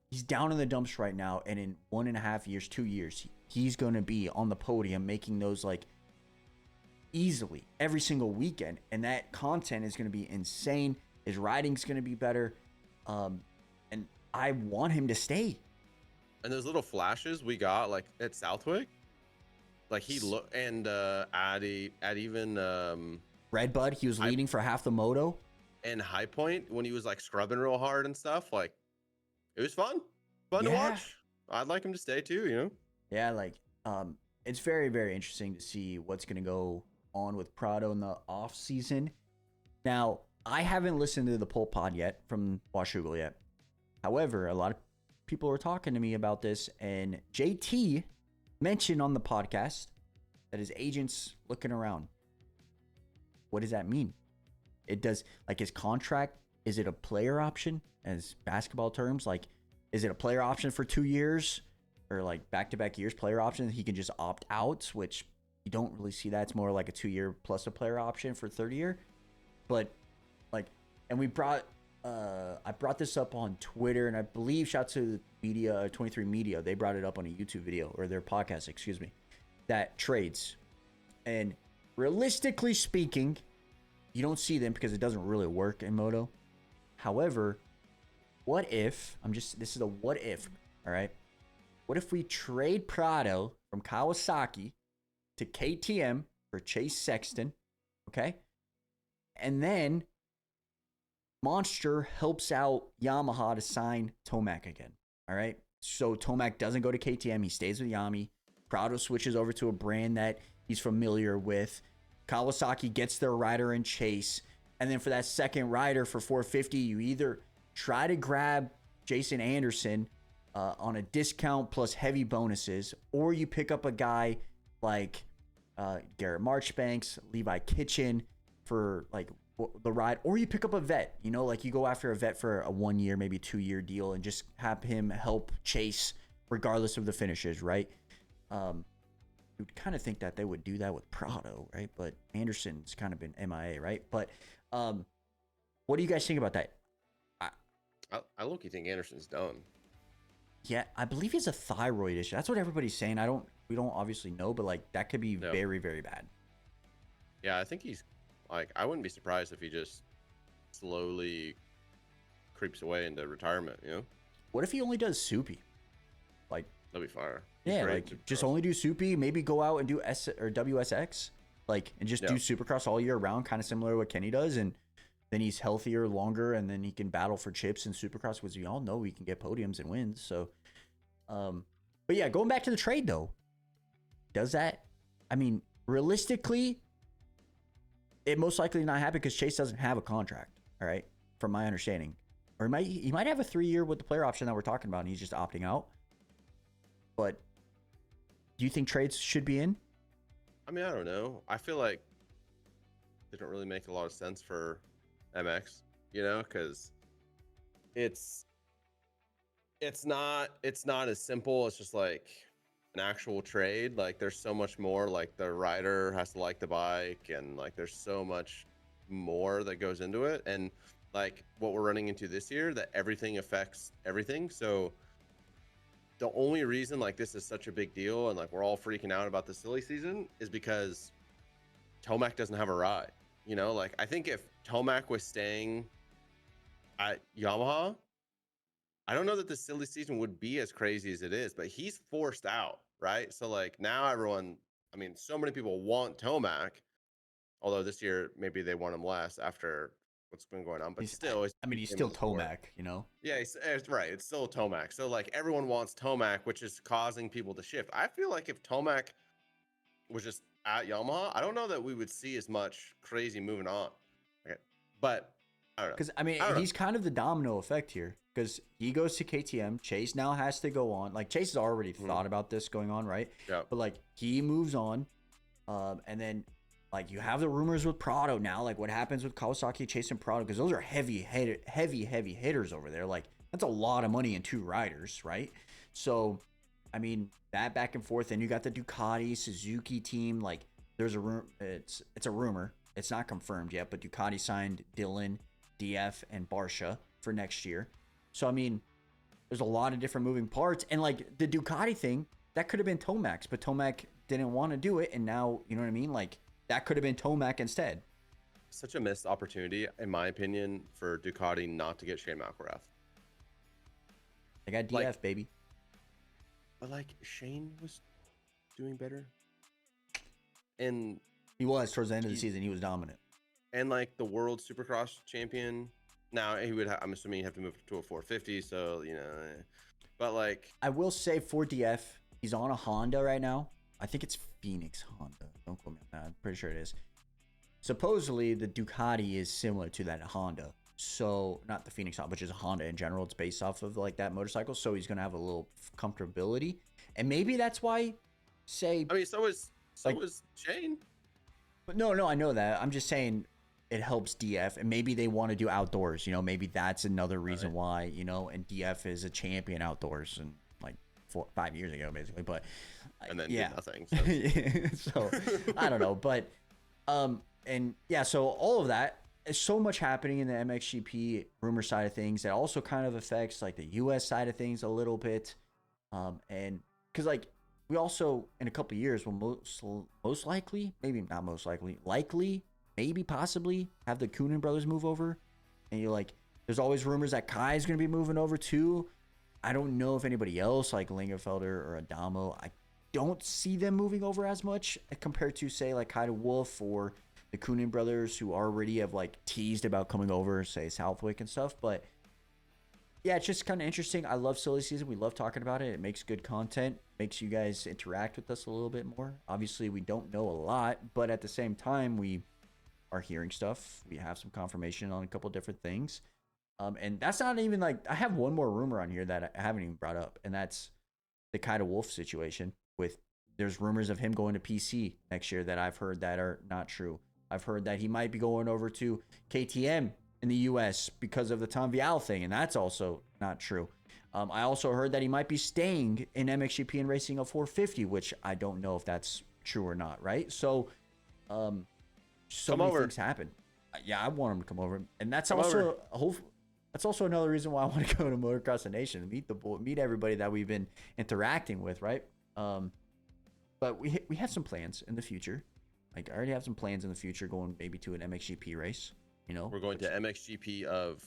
he's down in the dumps right now, and in 1.5 years, 2 years, he's going to be on the podium making those, like, easily every single weekend. And that content is going to be insane. His riding's going to be better. And I want him to stay. And those little flashes we got, like, at Southwick, like, he looked, and at even Redbud, he was leading for half the moto. And High Point, when he was, like, scrubbing real hard and stuff, like, it was fun to watch. I'd like him to stay too, you know? Yeah, like, it's very, very interesting to see what's going to go on with Prado in the off season. Now, I haven't listened to the Pole Pod yet from Washougal yet. However, a lot of people were talking to me about this, and JT mentioned on the podcast that his agent's looking around. What does that mean? It does, like, his contract, is it a player option as basketball terms? Like, Is it a player option for 2 years or like back-to-back years player option? He can just opt out, which you don't really see that. It's more like a 2-year plus a player option for third year. But like, and I brought this up on Twitter, and I believe shout to media 23 Media. They brought it up on a YouTube video or their podcast, excuse me, that trades. And realistically speaking, you don't see them because it doesn't really work in Moto. However, what if, this is a what if, all right? What if we trade Prado from Kawasaki to KTM for Chase Sexton, okay? And then Monster helps out Yamaha to sign Tomac again, all right? So Tomac doesn't go to KTM. He stays with Yami. Prado switches over to a brand that he's familiar with. Kawasaki gets their rider in Chase. And then for that second rider for 450, you either try to grab Jason Anderson on a discount plus heavy bonuses, or you pick up a guy like Garrett Marchbanks, Levi Kitchen for like the ride, or you pick up a vet, you know, like you go after a vet for a 1 year, maybe 2 year deal and just have him help Chase regardless of the finishes, right? You'd kind of think that they would do that with Prado, right? But Anderson's kind of been MIA, right? But what do you guys think about that? I low-key think Anderson's done. Yeah, I believe he's a thyroid issue. That's what everybody's saying. We don't obviously know, but like that could be very, very bad. Yeah, I think he's like, I wouldn't be surprised if he just slowly creeps away into retirement, you know? What if he only does Soupy? Like, that'd be fire. Yeah, like just only do Soupy, maybe go out and do WSX, like, and just do Supercross all year round, kind of similar to what Kenny does, and then he's healthier longer, and then he can battle for chips in Supercross, because we all know he can get podiums and wins. So, but yeah, going back to the trade though, does that? I mean, realistically, it most likely not happen because Chase doesn't have a contract. All right, from my understanding, or he might have a 3-year with the player option that we're talking about, and he's just opting out. But do you think trades should be in? I mean, I don't know. I feel like they don't really make a lot of sense for MX, you know, because it's not as simple as just like an actual trade. Like there's so much more. Like the rider has to like the bike, and like there's so much more that goes into it. And like what we're running into this year, that everything affects everything. So the only reason like this is such a big deal and like we're all freaking out about the silly season is because Tomac doesn't have a ride. You know, like I think if Tomac was staying at Yamaha, I don't know that the silly season would be as crazy as it is, but he's forced out, right? So like now everyone, I mean, so many people want Tomac, although this year maybe they want him less after what's been going on, but he's still Tomac, you know? Yeah, it's right. It's still Tomac. So like everyone wants Tomac, which is causing people to shift. I feel like if Tomac was just at Yamaha, I don't know that we would see as much crazy moving on. Okay, but I don't know. Because I mean, he's kind of the domino effect here. Because he goes to KTM, Chase now has to go on. Like Chase has already thought about this going on, right? Yeah. But like he moves on, and then like you have the rumors with Prado now. Like what happens with Kawasaki, Chase, and Prado? Because those are heavy hitters over there. Like that's a lot of money in 2 riders, right? So, I mean that back and forth. And you got the Ducati, Suzuki team. Like there's a it's a rumor. It's not confirmed yet, but Ducati signed Dylan, DF, and Barsha for next year. So, I mean, there's a lot of different moving parts. And, like, the Ducati thing, that could have been Tomac's, but Tomac didn't want to do it. And now, you know what I mean? Like, that could have been Tomac instead. Such a missed opportunity, in my opinion, for Ducati not to get Shane McElrath. They got DF, baby. But, like, Shane was doing better. And he was. Towards the end of the season, he was dominant. And, like, the world Supercross champion. Now he would. I'm assuming you have to move to a 450. So you know, but like I will say for DF, he's on a Honda right now. I think it's Phoenix Honda. Don't quote me on that. I'm pretty sure it is. Supposedly the Ducati is similar to that Honda. So not the Phoenix Honda, which is a Honda in general. It's based off of like that motorcycle. So he's gonna have a little comfortability, and maybe that's why. I mean, so was Shane. But no, I know that. I'm just saying. it helps DF, and maybe they want to do outdoors. You know, maybe that's another reason why. You know, and DF is a champion outdoors, and like 5 years ago, basically. But and then yeah, did nothing. So I don't know, but and yeah, so all of that. There's so much happening in the MXGP rumor side of things that also kind of affects like the US side of things a little bit. And because like we also in a couple of years will most likely, maybe not most likely, maybe possibly have the Coonan brothers move over. And you're like, there's always rumors that Kai's going to be moving over too. I don't know if anybody else like Lingerfelder or Adamo, I don't see them moving over as much compared to say like Kai Wolf or the Coonan brothers, who already have like teased about coming over, say Southwick and stuff. But yeah, it's just kind of interesting. I love Silly Season. We love talking about it. It makes good content, makes you guys interact with us a little bit more. Obviously, we don't know a lot, but at the same time, we are hearing stuff. We have some confirmation on a couple different things. And that's not even like, I have one more rumor on here that I haven't even brought up, and that's the Kaida Wolf situation with, there's rumors of him going to PC next year that I've heard that are not true. I've heard that he might be going over to KTM in the US because of the Tom Vial thing, and that's also not true. I also heard that he might be staying in MXGP and racing a 450, which I don't know if that's true or not, right? So, so many things happen. Yeah, I want him to come over, and that's also that's also another reason why I want to go to Motocross the Nation and meet everybody that we've been interacting with, right? But we have some plans in the future. Like, I already have some plans in the future going maybe to an MXGP race. You know, we're going to MXGP of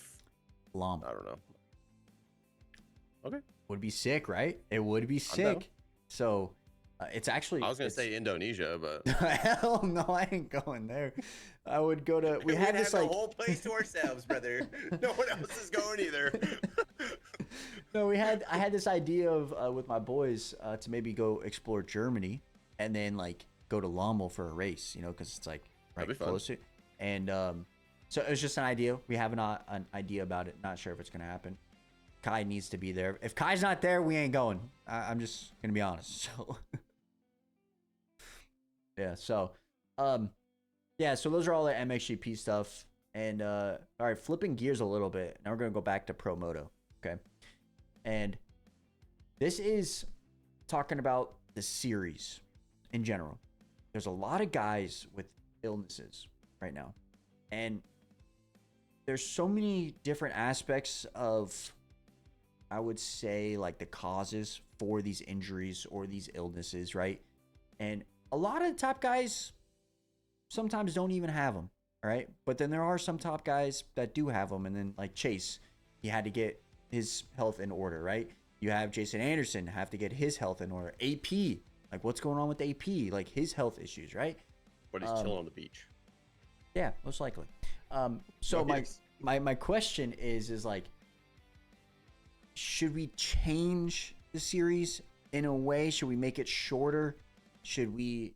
Lam. I don't know. Okay, would be sick, right? It would be sick. So it's actually, I was gonna say Indonesia, but hell no, I ain't going there. I would go to. We had this like the whole place to ourselves, brother. No one else is going either. No, I had this idea of with my boys to maybe go explore Germany and then like go to Lommel for a race, you know, because it's like right closer. And so it was just an idea. We have an idea about it. Not sure if it's gonna happen. Kai needs to be there. If Kai's not there, we ain't going. I'm just gonna be honest. So yeah. So yeah. So those are all the MXGP stuff. And all right, flipping gears a little bit. Now we're gonna go back to Pro Moto. Okay. And this is talking about the series in general. There's a lot of guys with illnesses right now. And there's so many different aspects of, I would say, like the causes for these injuries or these illnesses, right? And a lot of the top guys sometimes don't even have them, right? But then there are some top guys that do have them. And then like Chase, he had to get his health in order, right? You have Jason Anderson have to get his health in order. AP, like what's going on with AP? Like his health issues, right? But he's chilling on the beach. Yeah, most likely. So my question is like, should we change the series in a way? Should we make it shorter? Should we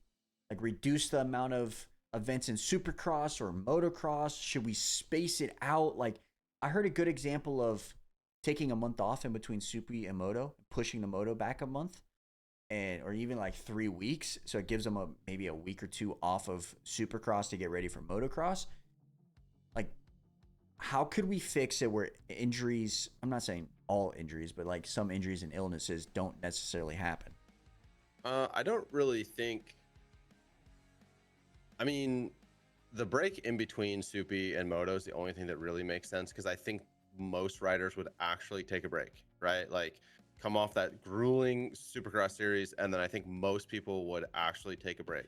like reduce the amount of events in supercross or motocross? Should we space it out? Like, I heard a good example of taking a month off in between Supi and Moto, pushing the Moto back a month, and or even like 3 weeks, so it gives them maybe a week or two off of supercross to get ready for motocross. Like, how could we fix it where injuries, I'm not saying all injuries, but like some injuries and illnesses don't necessarily happen? I don't really think, I mean, the break in between Supi and Moto is the only thing that really makes sense, because I think most riders would actually take a break, right? Like come off that grueling supercross series, and then I think most people would actually take a break.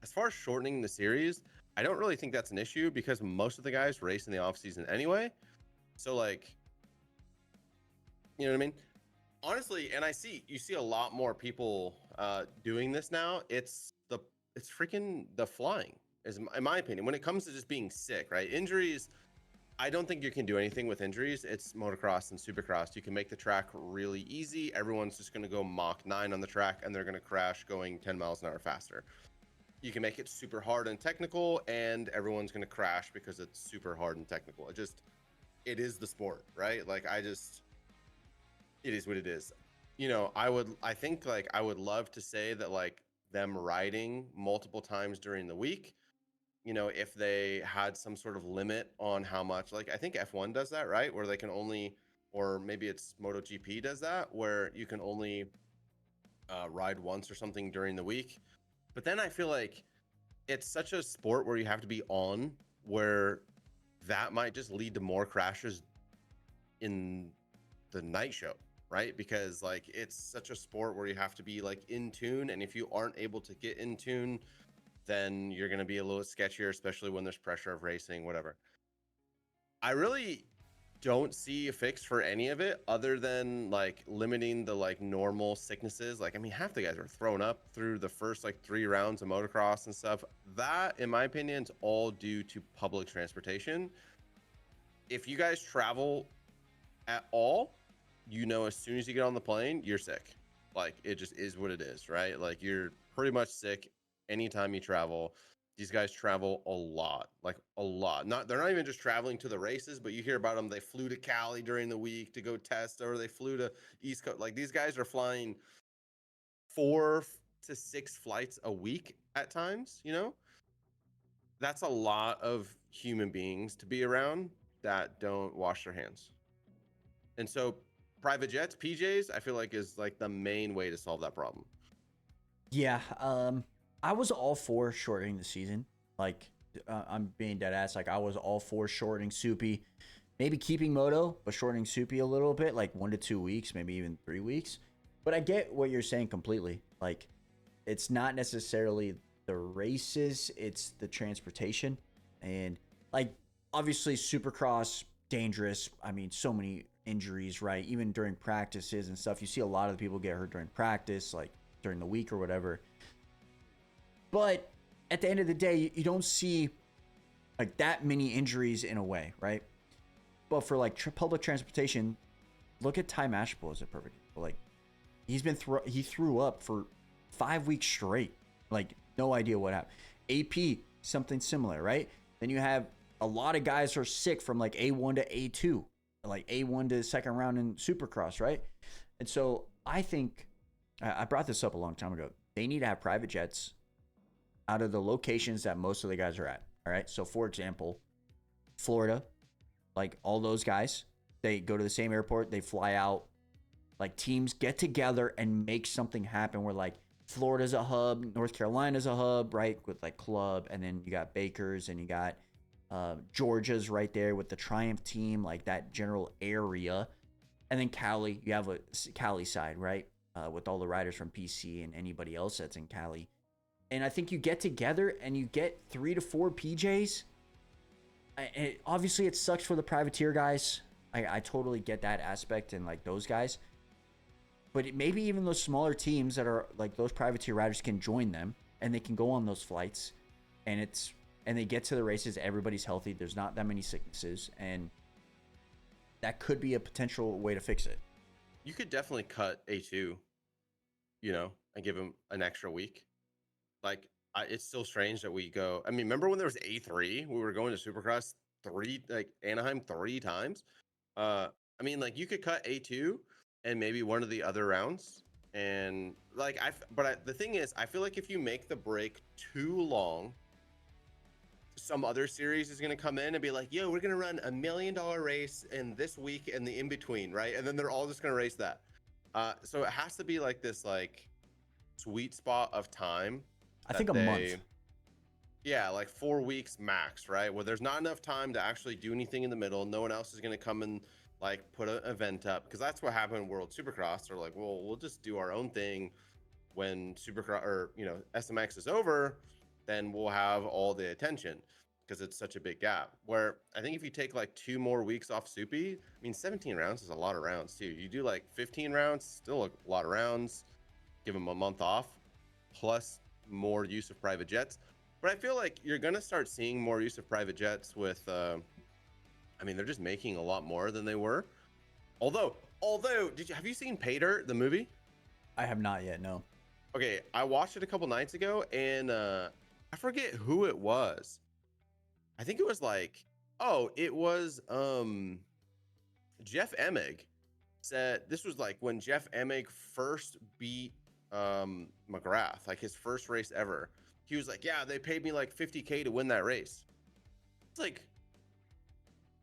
As far as shortening the series, I don't really think that's an issue, because most of the guys race in the off season anyway. So like, you know what I mean? Honestly, and you see a lot more people doing this now. It's freaking the flying, is in my opinion, when it comes to just being sick, right? Injuries, I don't think you can do anything with injuries. It's motocross and supercross. You can make the track really easy. Everyone's just going to go Mach 9 on the track, and they're going to crash going 10 miles an hour faster. You can make it super hard and technical, and everyone's going to crash because it's super hard and technical. It is the sport, right? Like, it is what it is. You know, I think like I would love to say that like them riding multiple times during the week you know, if they had some sort of limit on how much, like I think F1 does that, right? Where they can only, or maybe it's MotoGP does that, where you can only ride once or something during the week. But then I feel like it's such a sport where you have to be on, where that might just lead to more crashes in the night show, right? Because like it's such a sport where you have to be like in tune, and if you aren't able to get in tune, then you're going to be a little sketchier, especially when there's pressure of racing, whatever. I really don't see a fix for any of it other than like limiting the like normal sicknesses. Like, I mean, half the guys are thrown up through the first like 3 rounds of motocross and stuff. That, in my opinion, is all due to public transportation. If you guys travel at all, you know, as soon as you get on the plane, you're sick. Like, it just is what it is, right? Like, you're pretty much sick anytime you travel. These guys travel a lot, like a lot. They're not even just traveling to the races, but you hear about them. They flew to Cali during the week to go test, or they flew to East Coast. Like, these guys are flying 4 to 6 flights a week at times, you know? That's a lot of human beings to be around that don't wash their hands. And so private jets, PJs, I feel like is like the main way to solve that problem. Yeah, I was all for shortening the season. Like, I'm being dead ass. Like, I was all for shortening Soupy, maybe keeping Moto, but shortening Soupy a little bit, like 1 to 2 weeks, maybe even 3 weeks. But I get what you're saying completely. Like, it's not necessarily the races, it's the transportation. And, like, obviously, Supercross, dangerous. I mean, so many injuries, right? Even during practices and stuff, you see a lot of the people get hurt during practice, like during the week or whatever. But at the end of the day, you don't see like that many injuries in a way, right? But for like public transportation, look at Ty Mashable as a perfect example. Like, he threw up for 5 weeks straight. Like, no idea what happened. AP, something similar, right? Then you have a lot of guys who are sick from like A1 to A2, like A1 to second round in Supercross, right? And so I think I brought this up a long time ago. They need to have private jets out of the locations that most of the guys are at. All right. So, for example, Florida, like all those guys, they go to the same airport, they fly out. Like, teams get together and make something happen where like Florida's a hub, North Carolina's a hub, right? With like Club, and then you got Baker's, and you got Georgia's right there with the Triumph team, like that general area. And then Cali, you have a Cali side, right? With all the riders from PC and anybody else that's in Cali. And I think you get together and you get 3 to 4 PJs. Obviously, it sucks for the privateer guys. I totally get that aspect and like those guys. But maybe even those smaller teams that are like those privateer riders can join them and they can go on those flights. And they get to the races. Everybody's healthy. There's not that many sicknesses. And that could be a potential way to fix it. You could definitely cut A2, you know, and give him an extra week. Like, it's still strange that we go. I mean, remember when there was A3? We were going to Supercross Anaheim 3 times. I mean, like, you could cut A2 and maybe one of the other rounds. And like, the thing is, I feel like if you make the break too long, some other series is going to come in and be like, yo, we're going to run $1 million race in this week and the in between, right? And then they're all just going to race that. So it has to be like this, like, sweet spot of time. I think a month. Yeah, like 4 weeks max, right? Where there's not enough time to actually do anything in the middle. No one else is going to come and like put an event up, because that's what happened in World Supercross. They're like, well, we'll just do our own thing when Supercross, or SMX is over, then we'll have all the attention, because it's such a big gap. Where I think if you take like 2 more weeks off Soupy, I mean, 17 rounds is a lot of rounds too. You do like 15 rounds, still a lot of rounds. Give them a month off, plus more use of private jets. But I feel like you're gonna start seeing more use of private jets with. I mean, they're just making a lot more than they were. Although, have you seen Pay Dirt, the movie? I have not yet. No. Okay, I watched it a couple nights ago, and I forget who it was. I think it was like, it was Jeff Emig. Said this was like when Jeff Emig first beat McGrath, like his first race ever. He was like, yeah, they paid me like $50K to win that race. It's like,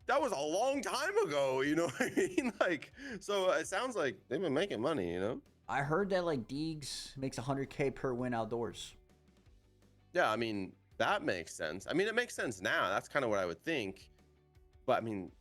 that was a long time ago, you know what I mean? Like, so it sounds like they've been making money, you know? I heard that like Deegs makes 100K per win outdoors. Yeah, I mean, that makes sense. I mean, it makes sense now. That's kind of what I would think. But I mean,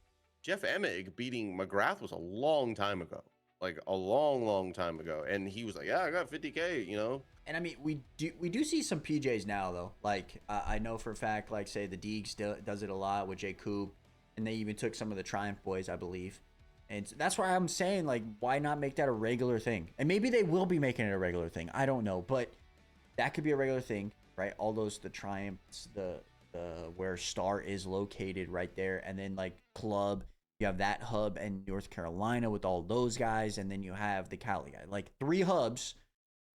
Jeff Emig beating McGrath was a long time ago, like a long time ago. And he was like, yeah, I got 50K, you know? And I mean, we do see some PJs now though. Like I know for a fact, like say the Deegs does it a lot with Jay Coop, and they even took some of the Triumph boys, I believe. And that's why I'm saying, like, why not make that a regular thing? And maybe they will be making it a regular thing. I don't know, but that could be a regular thing, right? All those the Triumphs, the where Star is located right there, and then like Club, you have that hub in North Carolina with all those guys, and then you have the Cali guy, like 3 hubs,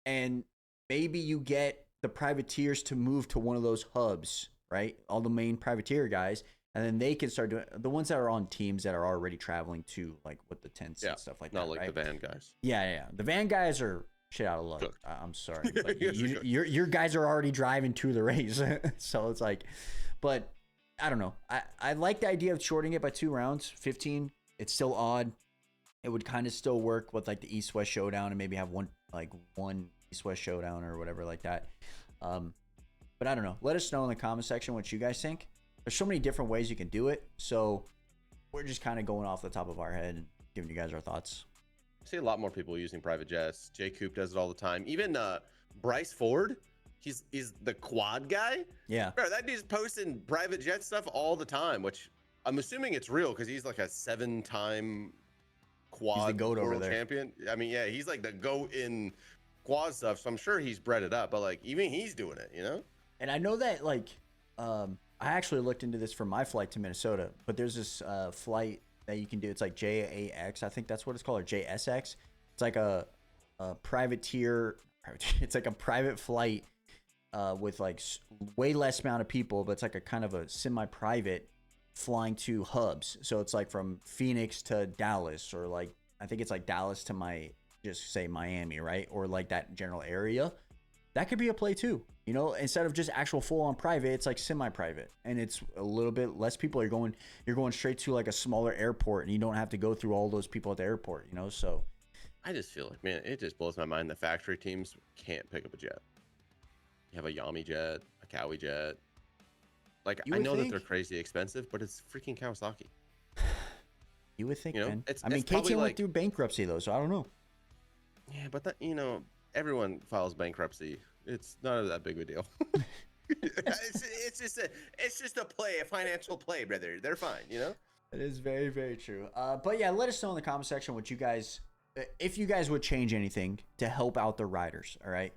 and maybe you get the privateers to move to one of those hubs, right? All the main privateer guys, and then they can start doing the ones that are on teams that are already traveling to like with the tents and stuff like that. Not like right? the van guys. Yeah. The van guys are shit out of luck. I'm sorry. Like, Yes, your guys are already driving to the race. So it's like, but I don't know. I like the idea of shorting it by 2 rounds, 15. It's still odd. It would kind of still work with like the East-West showdown and maybe have one East-West showdown or whatever like that. But I don't know. Let us know in the comment section what you guys think. There's so many different ways you can do it. So we're just kind of going off the top of our head and giving you guys our thoughts. I see a lot more people using private jets. Jay Coop does it all the time. Even Bryce Ford, he's the quad guy. Yeah. Bro, that dude's posting private jet stuff all the time, which I'm assuming it's real because he's like a 7-time quad world champion. I mean, yeah, he's like the GOAT in quad stuff, so I'm sure he's bred it up, but like even he's doing it, you know? And I know that like I actually looked into this for my flight to Minnesota, but there's this flight that you can do. It's like JAX, I think that's what it's called, or JSX. It's like a privateer. It's like a private flight with like way less amount of people, but it's like a kind of a semi-private flying to hubs. So it's like from Phoenix to Dallas, or like I think it's like Dallas to just say Miami, right? Or like that general area. That could be a play too. You know, instead of just actual full-on private, it's like semi-private, and it's a little bit less people. You're going straight to like a smaller airport, and you don't have to go through all those people at the airport. You know, so I just feel like, man, it just blows my mind. The factory teams can't pick up a jet. You have a Yami jet, a Cowie jet. Like I know that they're crazy expensive, but it's freaking Kawasaki. You would think, you know, man. It's KTM went through bankruptcy though, so I don't know. Yeah, but that, you know, everyone files bankruptcy. It's not that big of a deal. it's just a play, a financial play, brother. They're fine, you know? It is very, very true. But yeah, let us know in the comment section what you guys, if you guys would change anything to help out the riders, all right?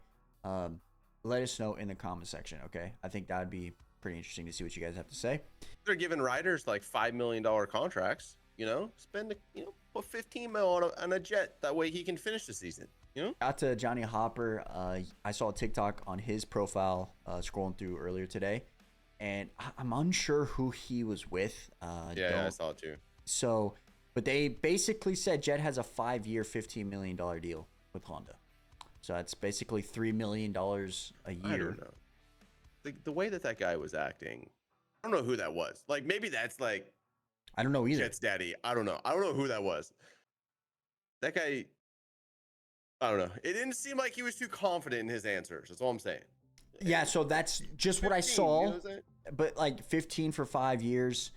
Let us know in the comment section, okay? I think that would be pretty interesting to see what you guys have to say. They're giving riders like $5 million contracts, you know? Put 15 mil on a jet. That way he can finish the season. You know? Out to Johnny Hopper. I saw a TikTok on his profile scrolling through earlier today, and I'm unsure who he was with. Yeah, I saw it too. So, but they basically said Jet has a 5-year, $15 million deal with Honda. So that's basically $3 million a year. I don't know. The way that guy was acting, I don't know who that was. Like maybe that's like, I don't know either. Jet's daddy. I don't know who that was. That guy. I don't know. It didn't seem like he was too confident in his answers. That's all I'm saying. Yeah, so that's just 15, what I saw. You know what but like 15 for 5 years,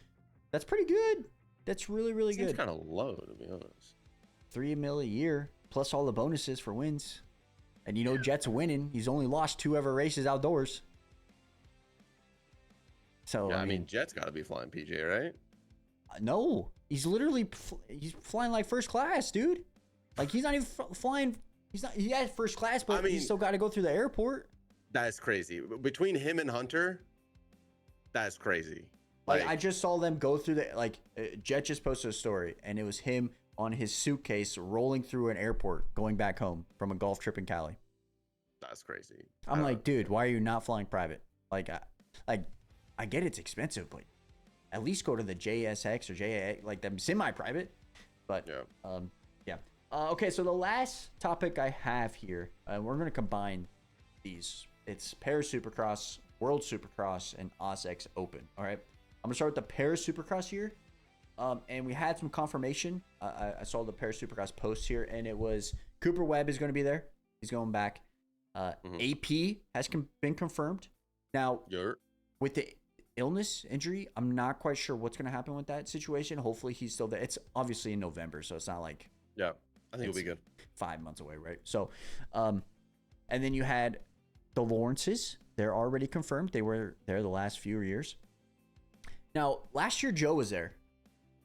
that's pretty good. That's really, really good. Seems kind of low, to be honest. $3 million a year, plus all the bonuses for wins. And you know Jet's winning. He's only lost 2 ever races outdoors. So yeah, I mean Jet's got to be flying PJ, right? No, he's literally he's flying like first class, dude. Like he's not even flying. He has first class, but he's still got to go through the airport. That's crazy. Between him and Hunter, that's crazy. Like I just saw them go through Jet just posted a story, and it was him on his suitcase rolling through an airport going back home from a golf trip in Cali. That's crazy. I'm like, dude, why are you not flying private? Like I get it's expensive, but at least go to the JSX or JAX, like them semi-private. But yeah. Okay, so the last topic I have here, we're going to combine these. It's Paris Supercross, World Supercross, and AUSX Open. All right, I'm going to start with the Paris Supercross here. And we had some confirmation. I saw the Paris Supercross post here, and it was Cooper Webb is going to be there. He's going back. AP has been confirmed. Now, with the illness injury, I'm not quite sure what's going to happen with that situation. Hopefully he's still there. It's obviously in November, so it's not like I think it'll be good. 5 months away, right? So and then you had the Lawrences. They're already confirmed. They were there the last few years. Now, last year Joe was there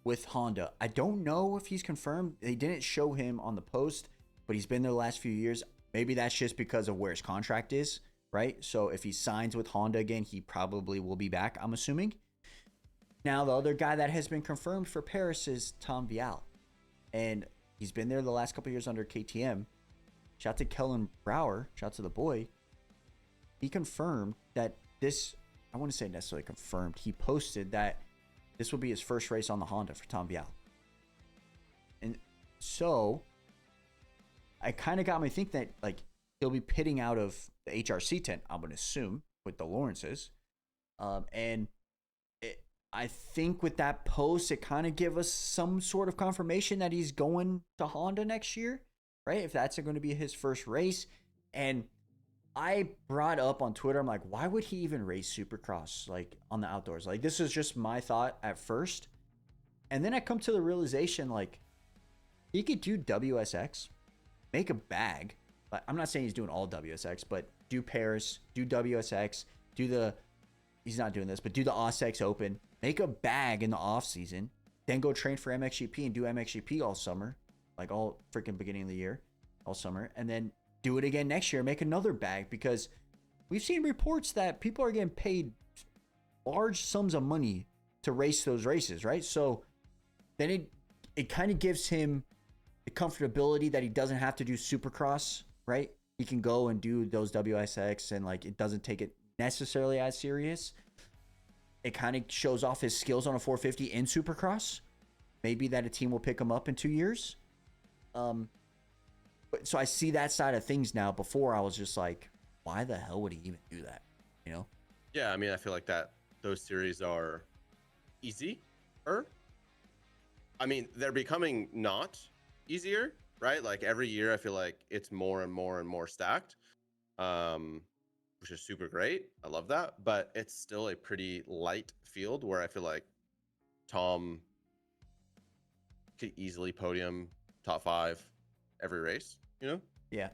with Honda. I don't know if he's confirmed. They didn't show him on the post, but he's been there the last few years. Maybe that's just because of where his contract is, right? So if he signs with Honda again, he probably will be back, I'm assuming. Now, the other guy that has been confirmed for Paris is Tom Vial. And he's been there the last couple of years under KTM. Shout out to Kellen Brower. Shout out to the boy. He confirmed that this, I wouldn't say necessarily confirmed. He posted that this will be his first race on the Honda for Tom Vial. And so I kind of got me thinking that like he'll be pitting out of the HRC tent, I'm going to assume, with the Lawrences. I think with that post, it kind of give us some sort of confirmation that he's going to Honda next year, right? If that's going to be his first race. And I brought up on Twitter, I'm like, why would he even race Supercross like on the outdoors? Like, this is just my thought at first. And then I come to the realization, like, he could do WSX, make a bag. But I'm not saying he's doing all WSX, but do Paris, do WSX, he's not doing this, but do the AUSX Open, make a bag in the off season, then go train for MXGP and do MXGP all summer, like all freaking beginning of the year, all summer, and then do it again next year, make another bag, because we've seen reports that people are getting paid large sums of money to race those races, right? So then it kind of gives him the comfortability that he doesn't have to do Supercross, right? He can go and do those WSX and like it doesn't take it necessarily as serious. It kind of shows off his skills on a 450 in Supercross. Maybe that a team will pick him up in 2 years. So I see that side of things now. Before I was just like, why the hell would he even do that? You know? Yeah, I mean, I feel like those series are easier. I mean, they're becoming not easier, right? Like every year, I feel like it's more and more and more stacked, which is super great. I love that, but it's still a pretty light field where I feel like Tom could easily podium top 5 every race, you know? Yeah.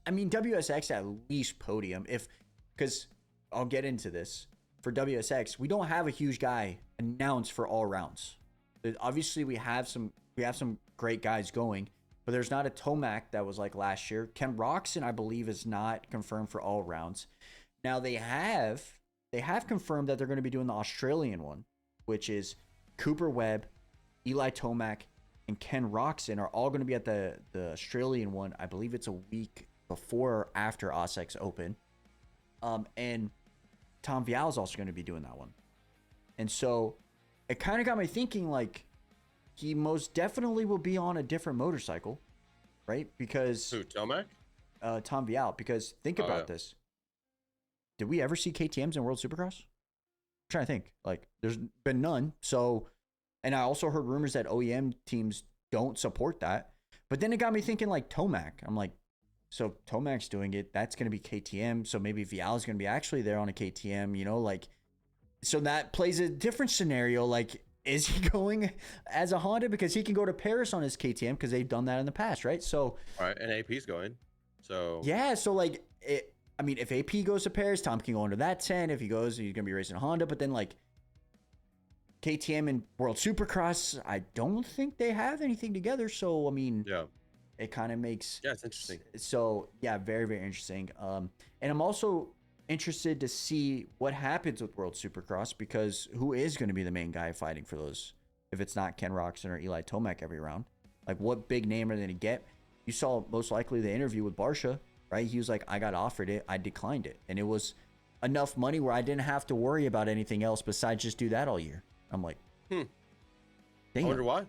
I mean, WSX at least podium because I'll get into this. For WSX, we don't have a huge guy announced for all rounds. Obviously, we have some great guys going, but there's not a Tomac that was like last year. Ken Roxon, I believe, is not confirmed for all rounds. Now they have confirmed that they're going to be doing the Australian one, which is Cooper Webb, Eli Tomac, and Ken Roxon are all going to be at the Australian one. I believe it's a week before or after AUSX Open. And Tom Vial is also going to be doing that one. And so it kind of got me thinking, like, he most definitely will be on a different motorcycle, right? Because who, Tomac? Tom Vial. Because think about this. Did we ever see KTMs in World Supercross? I'm trying to think. Like, there's been none. So, and I also heard rumors that OEM teams don't support that. But then it got me thinking, like, Tomac. I'm like, so Tomac's doing it. That's going to be KTM. So maybe Vial's going to be actually there on a KTM, you know, like, so that plays a different scenario. Like, is he going as a Honda? Because he can go to Paris on his KTM because they've done that in the past, right? So, all right, and AP's going. So, yeah. So, like, I mean, if AP goes to Paris, Tom can go under that tent. If he goes, he's going to be racing a Honda. But then, like, KTM and World Supercross, I don't think they have anything together. So, I mean, yeah, it kind of makes... Yeah, it's interesting. So, yeah, very, very interesting. And I'm also interested to see what happens with World Supercross, because who is going to be the main guy fighting for those if it's not Ken Roxon or Eli Tomac every round? Like, what big name are they going to get? You saw most likely the interview with Barsha, right? He was like, I got offered it, I declined it, and it was enough money where I didn't have to worry about anything else besides just do that all year. I'm like, I wonder why.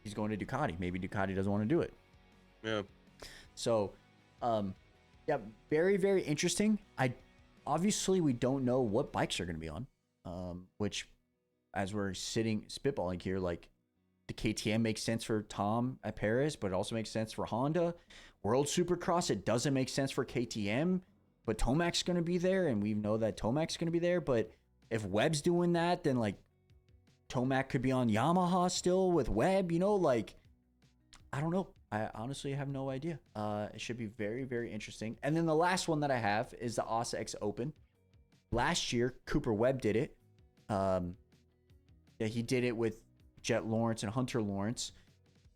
he's going to Ducati. Maybe Ducati doesn't want to do it. Yeah. So, yeah, very, very interesting. Obviously we don't know what bikes are going to be on, which as we're sitting spitballing here, like the KTM makes sense for Tom at Paris, but it also makes sense for Honda. World Supercross, it doesn't make sense for KTM, but Tomac's going to be there, and we know that Tomac's going to be there. But if Webb's doing that, then like Tomac could be on Yamaha still with Webb, you know, like I don't know. I honestly have no idea. It should be very, very interesting. And then the last one that I have is the AUSX Open. Last year, Cooper Webb did it. Yeah, he did it with Jet Lawrence and Hunter Lawrence.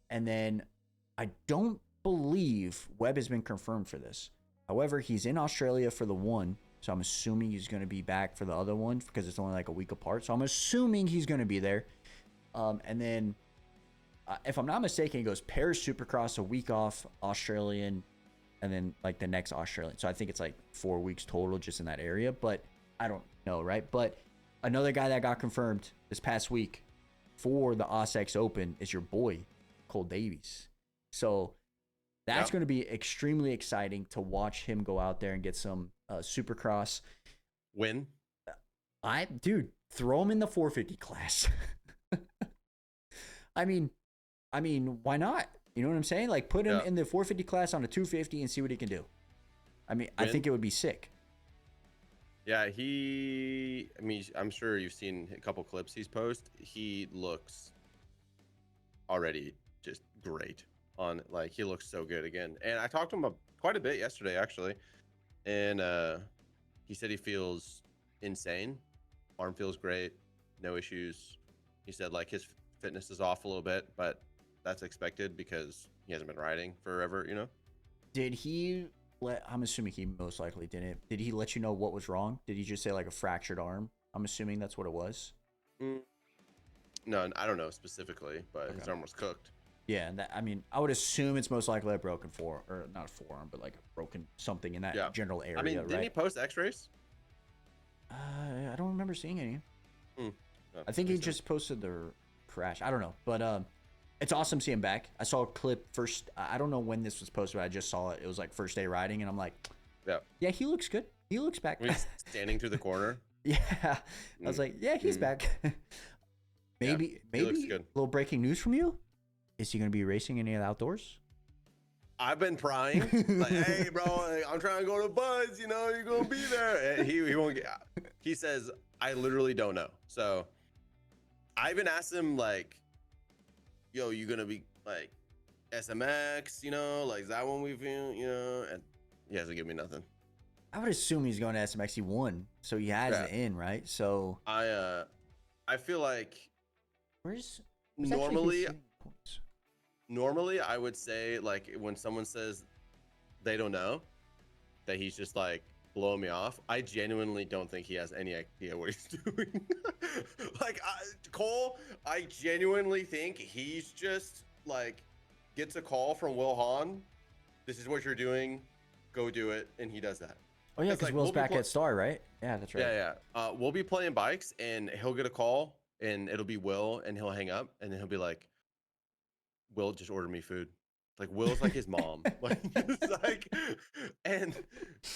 And then I don't believe Webb has been confirmed for this. However, he's in Australia for the one. So I'm assuming he's going to be back for the other one because it's only like a week apart. So I'm assuming he's going to be there. And then if I'm not mistaken, it goes Paris Supercross, a week off, Australian, and then like the next Australian. So I think it's like 4 weeks total just in that area, but I don't know, right? But another guy that got confirmed this past week for the AUSX Open is your boy, Cole Davies. So that's going to be extremely exciting to watch him go out there and get some Supercross. Win. Dude, throw him in the 450 class. I mean, why not? You know what I'm saying? Like, put him in the 450 class on a 250 and see what he can do. I mean, I think it would be sick. Yeah, I'm sure you've seen a couple clips he's posted. He looks already just great on, like, he looks so good again. And I talked to him quite a bit yesterday, actually. And he said he feels insane. Arm feels great. No issues. He said, like, his fitness is off a little bit, but that's expected because he hasn't been riding forever, you know? Did he I'm assuming he most likely didn't. Did he let you know what was wrong? Did he just say like a fractured arm? I'm assuming that's what it was. No, I don't know specifically, but his arm was cooked. Yeah, and I mean, I would assume it's most likely a broken or not a forearm, but like a broken something in that general area. I mean, didn't he post X-rays? I don't remember seeing any. No, I think he just posted the crash. I don't know, but it's awesome to see him back. I saw a clip first. I don't know when this was posted, but I just saw it. It was like first day riding, and I'm like, yeah, he looks good. He looks back. He's standing through the corner. Yeah, I was like, yeah, he's back. maybe he looks good. A little breaking news from you. Is he going to be racing any of the outdoors? I've been prying. Like, hey, bro, I'm trying to go to Buzz. You know, you're going to be there. And he won't get. He says, I literally don't know. So I even asked him, like, yo, you going to be like SMX? You know, like, is that one we feel? You know, and he hasn't given me nothing. I would assume he's going to SMX. He won, so he has it in, right? So I feel like where's normally I would say, like, when someone says they don't know, that he's just like blowing me off. I genuinely don't think he has any idea what he's doing. Like, Cole, I genuinely think he's just like gets a call from Will Hahn. This is what you're doing. Go do it. And he does that. Oh, yeah, because like, Will's back at Star, right? Yeah, that's right. Yeah. We'll be playing bikes, and he'll get a call, and it'll be Will, and he'll hang up, and then he'll be like, Will just ordered me food. Like, Will's like his mom. Like, it's like, and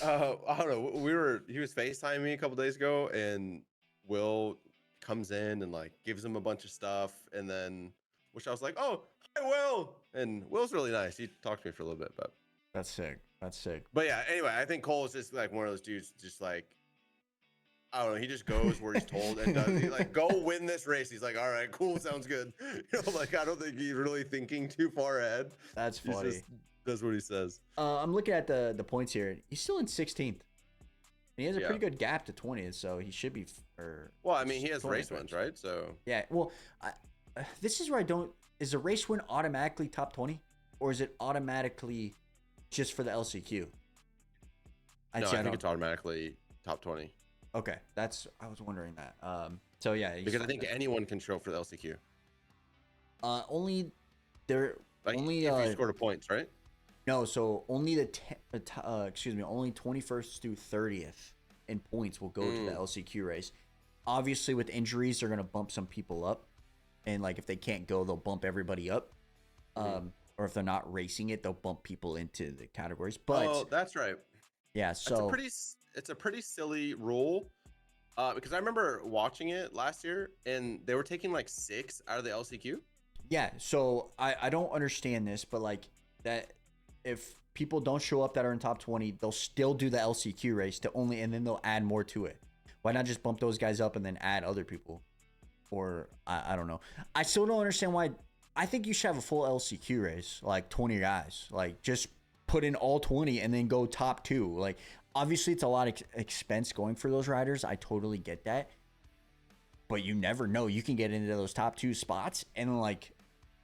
I don't know. He was FaceTiming me a couple days ago, and Will comes in and like gives him a bunch of stuff, and then which I was like, oh, hi, Will. And Will's really nice. He talked to me for a little bit, but that's sick. That's sick. But yeah, anyway, I think Cole is just like one of those dudes, just like, I don't know. He just goes where he's told and does. He's like, go win this race. He's like, all right, cool, sounds good. You know, like, I don't think he's really thinking too far ahead. That's funny. He just does what he says. I'm looking at the points here. He's still in 16th. And he has a pretty good gap to 20th, so he should be. Well, I mean, he has race wins, right? So yeah. Well, this is where I don't. Is a race win automatically top 20, or is it automatically just for the LCQ? I think it's automatically top 20. Okay, I was wondering that. So yeah, because I think anyone can show up for the LCQ. Only like only if you scored a points, right? No, so only only 21st through 30th in points will go to the LCQ race. Obviously, with injuries, they're gonna bump some people up, and like if they can't go, they'll bump everybody up. Or if they're not racing it, they'll bump people into the categories. But oh, that's right. yeah, so it's a pretty silly rule. Because I remember watching it last year, and they were taking like 6 out of the LCQ. yeah, so I don't understand this, but like that, if people don't show up that are in top 20, they'll still do the LCQ race and then they'll add more to it. Why not just bump those guys up and then add other people? Or I don't know. I still don't understand why. I think you should have a full LCQ race, like 20 guys, like just put in all 20 and then go top 2. Like obviously it's a lot of expense going for those riders. I totally get that. But you never know. You can get into those top 2 spots and like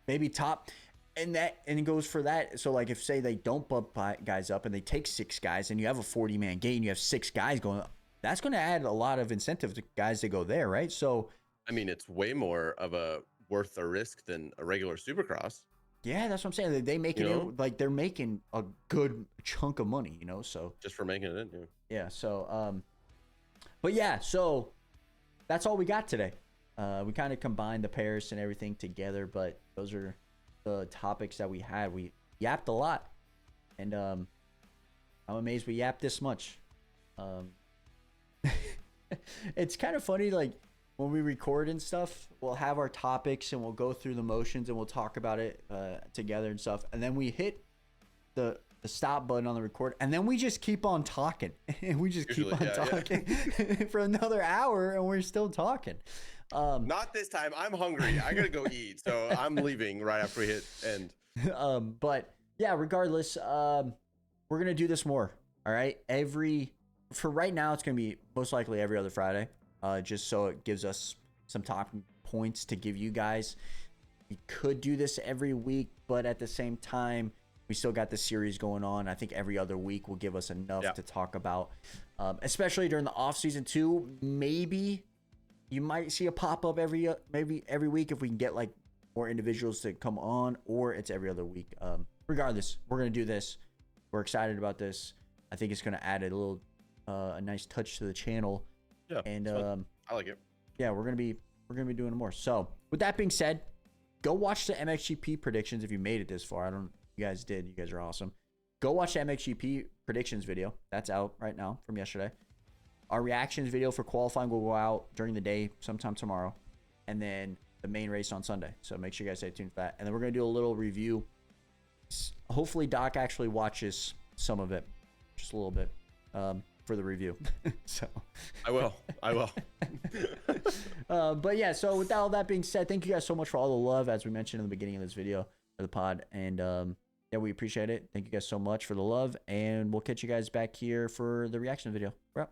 maybe top, and it goes for that. So like if say they don't bump guys up and they take 6 guys and you have a 40-man gate and you have 6 guys going, that's going to add a lot of incentive to guys to go there, right? So I mean, it's way more of a worth the risk than a regular supercross. Yeah, that's what I'm saying. They make it like they're making a good chunk of money, so just for making it in. Yeah, so but yeah, so that's all we got today. We kind of combined the pairs and everything together, but those are the topics that we had. We yapped a lot, and I'm amazed we yapped this much. It's kind of funny, like when we record and stuff, we'll have our topics and we'll go through the motions and we'll talk about it together and stuff, and then we hit the stop button on the record, and then we just keep on talking and we just keep on talking for another hour, and we're still talking. Not this time. I'm hungry. I gotta go eat, so I'm leaving right after we hit end. But yeah, regardless, we're gonna do this more. All right, for right now, it's gonna be most likely every other Friday, just so it gives us some talking points to give you guys. We could do this every week, but at the same time, we still got the series going on. I think every other week will give us enough to talk about, especially during the off season too. Maybe you might see a pop up maybe every week if we can get like more individuals to come on, or it's every other week. Regardless, we're gonna do this. We're excited about this. I think it's gonna add a nice touch to the channel. Yeah, and I like it. Yeah, we're gonna be doing more. So with that being said, go watch the MXGP predictions if you made it this far. You guys did. You guys are awesome. Go watch the MXGP predictions video. That's out right now from yesterday. Our reactions video for qualifying will go out during the day sometime tomorrow. And then the main race on Sunday. So make sure you guys stay tuned for that. And then we're going to do a little review. Hopefully Doc actually watches some of it. Just a little bit for the review. So I will. But yeah, so with all that being said, thank you guys so much for all the love, as we mentioned in the beginning of this video, of the pod. And yeah, we appreciate it. Thank you guys so much for the love, and we'll catch you guys back here for the reaction video. We're out.